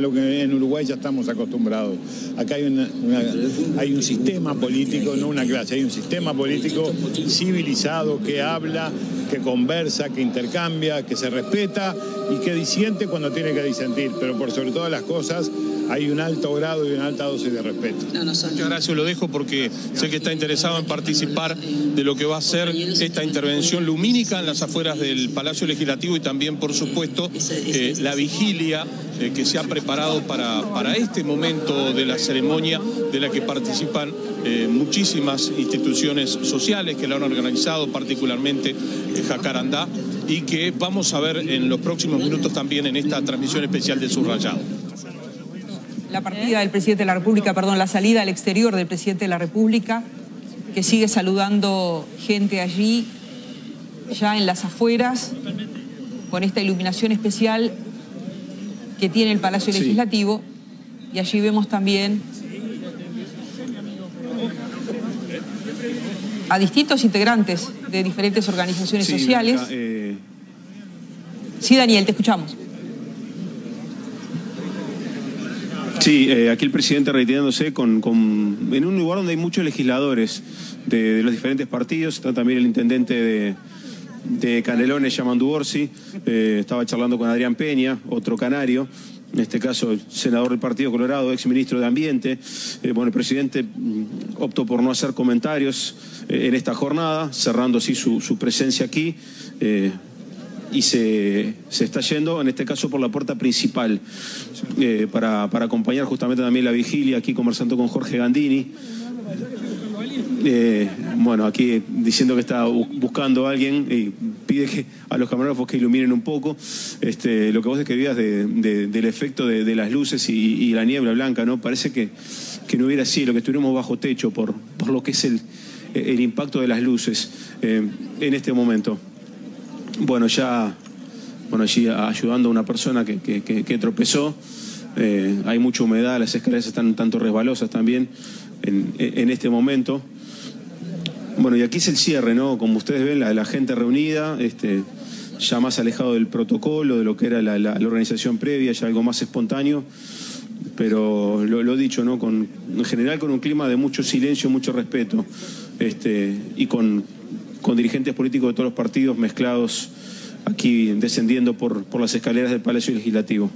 lo que en Uruguay ya estamos acostumbrados. Acá hay un sistema político, no una clase, hay un sistema político civilizado que habla, que conversa, que intercambia, que se respeta y que disiente cuando tiene que disentir. Pero por sobre todas las cosas hay un alto grado y una alta dosis de respeto. Muchas gracias, lo dejo porque sé que está interesado en participar de lo que va a ser esta intervención lumínica en las afueras del Palacio Legislativo y también, por supuesto, la vigilia que se ha preparado para este momento de la ceremonia, de la que participan muchísimas instituciones sociales que la han organizado, particularmente Jacarandá, y que vamos a ver en los próximos minutos también en esta transmisión especial de Subrayado. La partida del presidente de la República, la salida al exterior del presidente de la República, que sigue saludando gente allí, ya en las afueras, con esta iluminación especial que tiene el Palacio Legislativo. Y allí vemos también a distintos integrantes de diferentes organizaciones sociales. Sí, Daniel, te escuchamos. Sí, aquí el presidente reiterándose en un lugar donde hay muchos legisladores de los diferentes partidos. Está también el intendente de Canelones, Yamandu Orsi. Estaba charlando con Adrián Peña, otro canario, en este caso el senador del Partido Colorado, ex ministro de Ambiente. El presidente optó por no hacer comentarios en esta jornada, cerrando así su presencia aquí. Y se está yendo, en este caso, por la puerta principal, para acompañar justamente también la vigilia, aquí conversando con Jorge Gandini. Aquí diciendo que está buscando a alguien y pide a los camarógrafos que iluminen un poco. Lo que vos describías del efecto de las luces y la niebla blanca, ¿no? Parece que no hubiera cielo, que estuviéramos bajo techo por lo que es el impacto de las luces en este momento. Allí ayudando a una persona que tropezó. Hay mucha humedad, las escaleras están un tanto resbalosas también en este momento. Y aquí es el cierre, ¿no? Como ustedes ven, la gente reunida, ya más alejado del protocolo, de lo que era la organización previa, ya algo más espontáneo. Pero lo dicho, ¿no? En general con un clima de mucho silencio, mucho respeto, y con dirigentes políticos de todos los partidos mezclados aquí descendiendo por las escaleras del Palacio Legislativo.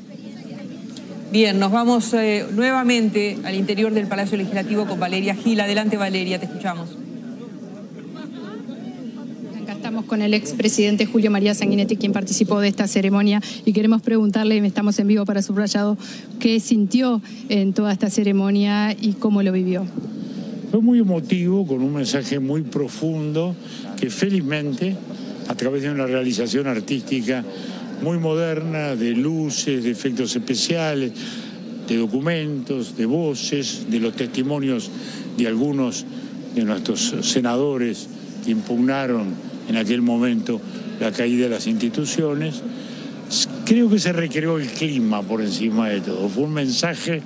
Bien, nos vamos nuevamente al interior del Palacio Legislativo con Valeria Gil. Adelante, Valeria, te escuchamos. Acá estamos con el expresidente Julio María Sanguinetti, quien participó de esta ceremonia, y queremos preguntarle, estamos en vivo para Subrayado, qué sintió en toda esta ceremonia y cómo lo vivió. Fue muy emotivo, con un mensaje muy profundo que felizmente, a través de una realización artística muy moderna, de luces, de efectos especiales, de documentos, de voces, de los testimonios de algunos de nuestros senadores que impugnaron en aquel momento la caída de las instituciones, creo que se recreó el clima por encima de todo. Fue un mensaje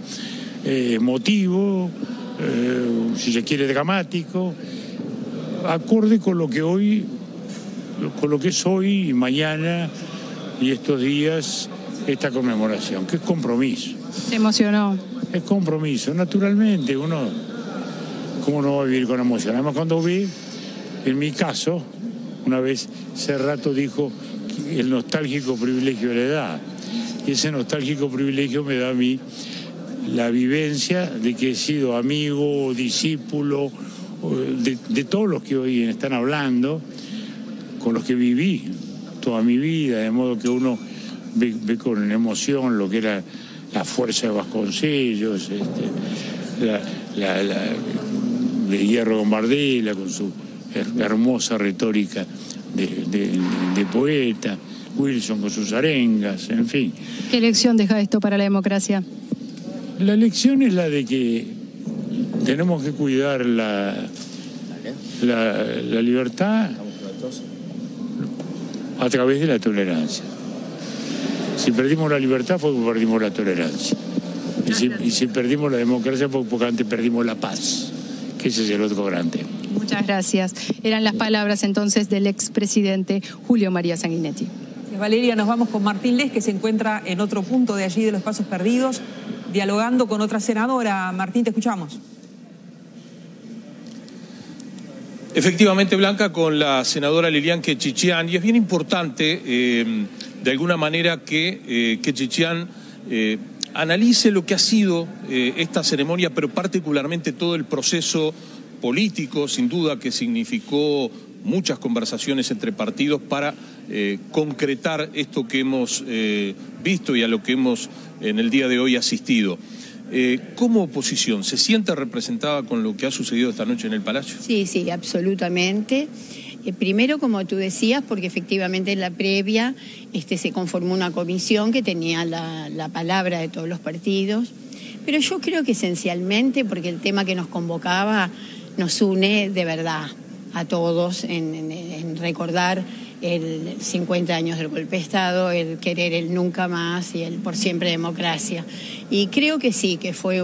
emotivo, si se quiere dramático, acorde con lo que es hoy y mañana y estos días esta conmemoración, que es compromiso. Se emocionó. Es compromiso, naturalmente, uno, ¿cómo no va a vivir con emoción? Además, cuando vi, en mi caso, una vez Cerrato dijo el nostálgico privilegio de la edad, y ese nostálgico privilegio me da a mí la vivencia de que he sido amigo, discípulo, de todos los que hoy están hablando, con los que viví toda mi vida, de modo que uno ve con emoción lo que era la fuerza de Vasconcellos, de Hierro Gambardella, con su hermosa retórica de poeta, Wilson con sus arengas, en fin. ¿Qué lección deja esto para la democracia? La lección es la de que tenemos que cuidar la libertad a través de la tolerancia. Si perdimos la libertad fue porque perdimos la tolerancia. Y si perdimos la democracia fue porque antes perdimos la paz, que ese es el otro grande. Muchas gracias. Eran las palabras entonces del expresidente Julio María Sanguinetti. Valeria, nos vamos con Martín Les, que se encuentra en otro punto de allí de los Pasos Perdidos, dialogando con otra senadora. Martín, te escuchamos. Efectivamente, Blanca, con la senadora Lilian Quechichán, y es bien importante, de alguna manera, que Quechichán analice lo que ha sido esta ceremonia, pero particularmente todo el proceso político, sin duda, que significó muchas conversaciones entre partidos para concretar esto que hemos visto y a lo que hemos en el día de hoy asistido. ¿Cómo oposición se siente representada con lo que ha sucedido esta noche en el Palacio? Sí, absolutamente. Primero, como tú decías, porque efectivamente en la previa se conformó una comisión que tenía la palabra de todos los partidos, pero yo creo que esencialmente, porque el tema que nos convocaba nos une de verdad a todos en recordar el 50 años del golpe de Estado, el querer el nunca más y el por siempre democracia. Y creo que sí, que fue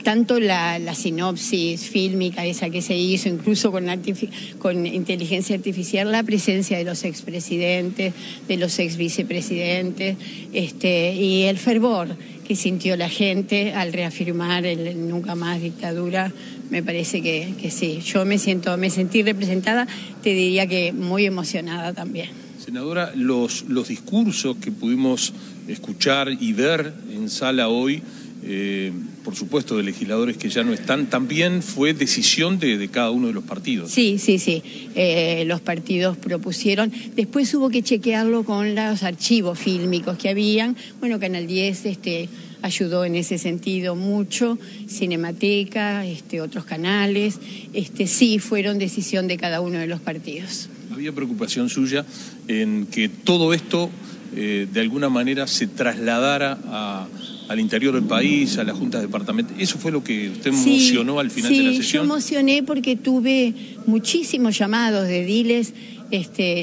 tanto la sinopsis fílmica esa que se hizo, incluso con inteligencia artificial, la presencia de los expresidentes, de los exvicepresidentes, y el fervor que sintió la gente al reafirmar el nunca más dictadura, me parece que sí. Yo me sentí representada, te diría que muy emocionada también. Senadora, los discursos que pudimos escuchar y ver en sala hoy, por supuesto de legisladores que ya no están, también fue decisión de cada uno de los partidos. Sí. Los partidos propusieron. Después hubo que chequearlo con los archivos fílmicos que habían. Bueno, Canal 10 ayudó en ese sentido mucho, Cinemateca, otros canales. Sí, fueron decisión de cada uno de los partidos. ¿Había preocupación suya en que todo esto de alguna manera se trasladara al interior del país, a las juntas departamentales? ¿Eso fue lo que usted emocionó al final de la sesión? Sí, yo emocioné porque tuve muchísimos llamados de ediles.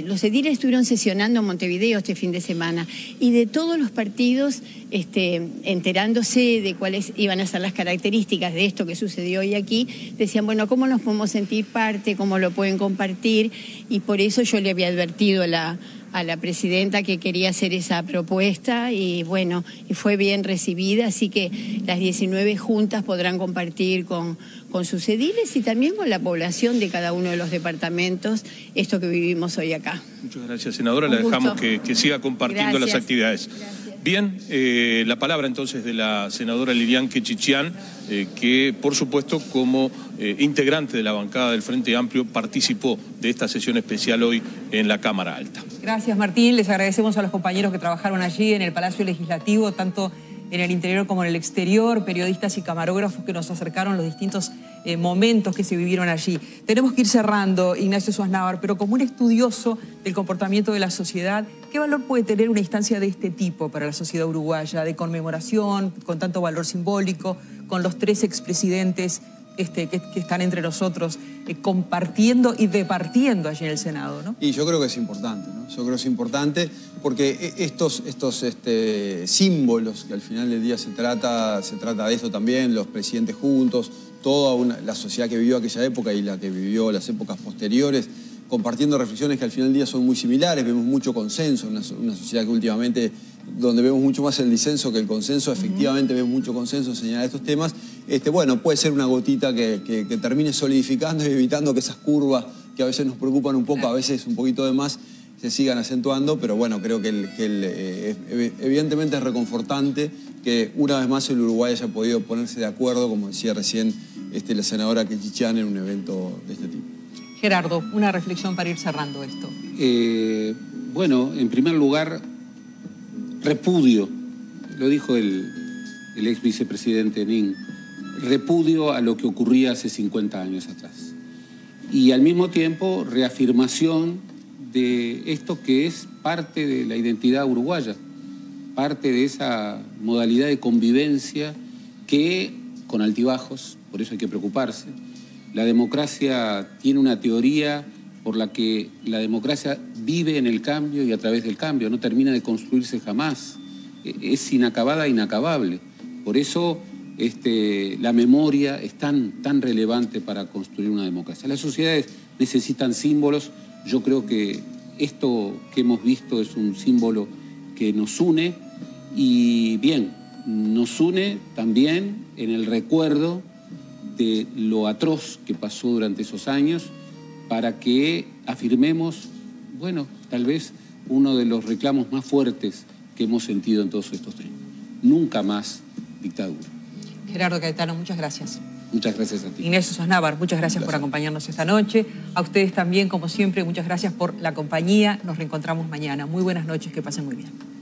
Los ediles estuvieron sesionando en Montevideo este fin de semana y de todos los partidos enterándose de cuáles iban a ser las características de esto que sucedió hoy aquí, decían, bueno, ¿cómo nos podemos sentir parte? ¿Cómo lo pueden compartir? Y por eso yo le había advertido a la presidenta que quería hacer esa propuesta y bueno, fue bien recibida, así que las 19 juntas podrán compartir con sus ediles y también con la población de cada uno de los departamentos esto que vivimos hoy acá. Muchas gracias, senadora. La dejamos que siga compartiendo las actividades. Gracias. Bien, la palabra entonces de la senadora Lilian Quechichán, que por supuesto como integrante de la bancada del Frente Amplio participó de esta sesión especial hoy en la Cámara Alta. Gracias, Martín. Les agradecemos a los compañeros que trabajaron allí en el Palacio Legislativo, tanto en el interior como en el exterior, periodistas y camarógrafos que nos acercaron los distintos momentos que se vivieron allí. Tenemos que ir cerrando, Ignacio Suaznavar, pero como un estudioso del comportamiento de la sociedad, ¿qué valor puede tener una instancia de este tipo para la sociedad uruguaya, de conmemoración, con tanto valor simbólico, con los 3 expresidentes que están entre nosotros, compartiendo y departiendo allí en el Senado, ¿no? Y yo creo que es importante, ¿no? Yo creo que es importante porque estos símbolos, que al final del día se trata de eso también, los presidentes juntos, toda la sociedad que vivió aquella época y la que vivió las épocas posteriores, compartiendo reflexiones que al final del día son muy similares, vemos mucho consenso en una sociedad que últimamente donde vemos mucho más el disenso que el consenso, efectivamente vemos mucho consenso en señalar estos temas, bueno, puede ser una gotita que termine solidificando y evitando que esas curvas que a veces nos preocupan un poco, a veces un poquito de más, se sigan acentuando, pero bueno, creo que evidentemente es reconfortante que una vez más el Uruguay haya podido ponerse de acuerdo, como decía recién la senadora Quechichán, en un evento de este tipo. Gerardo, una reflexión para ir cerrando esto. Bueno, en primer lugar, repudio, lo dijo el ex vicepresidente Nin, repudio a lo que ocurría hace 50 años atrás. Y al mismo tiempo, reafirmación de esto que es parte de la identidad uruguaya, parte de esa modalidad de convivencia que, con altibajos, por eso hay que preocuparse, la democracia tiene una teoría por la que la democracia vive en el cambio y a través del cambio, no termina de construirse jamás, es inacabada, inacabable. Por eso la memoria es tan relevante para construir una democracia. Las sociedades necesitan símbolos. Yo creo que esto que hemos visto es un símbolo que nos une y bien, nos une también en el recuerdo de lo atroz que pasó durante esos años para que afirmemos, bueno, tal vez uno de los reclamos más fuertes que hemos sentido en todos estos tiempos. Nunca más dictadura. Gerardo Caetano, muchas gracias. Muchas gracias a ti. Inés Sosnávar, muchas gracias por acompañarnos esta noche. A ustedes también, como siempre, muchas gracias por la compañía. Nos reencontramos mañana. Muy buenas noches, que pasen muy bien.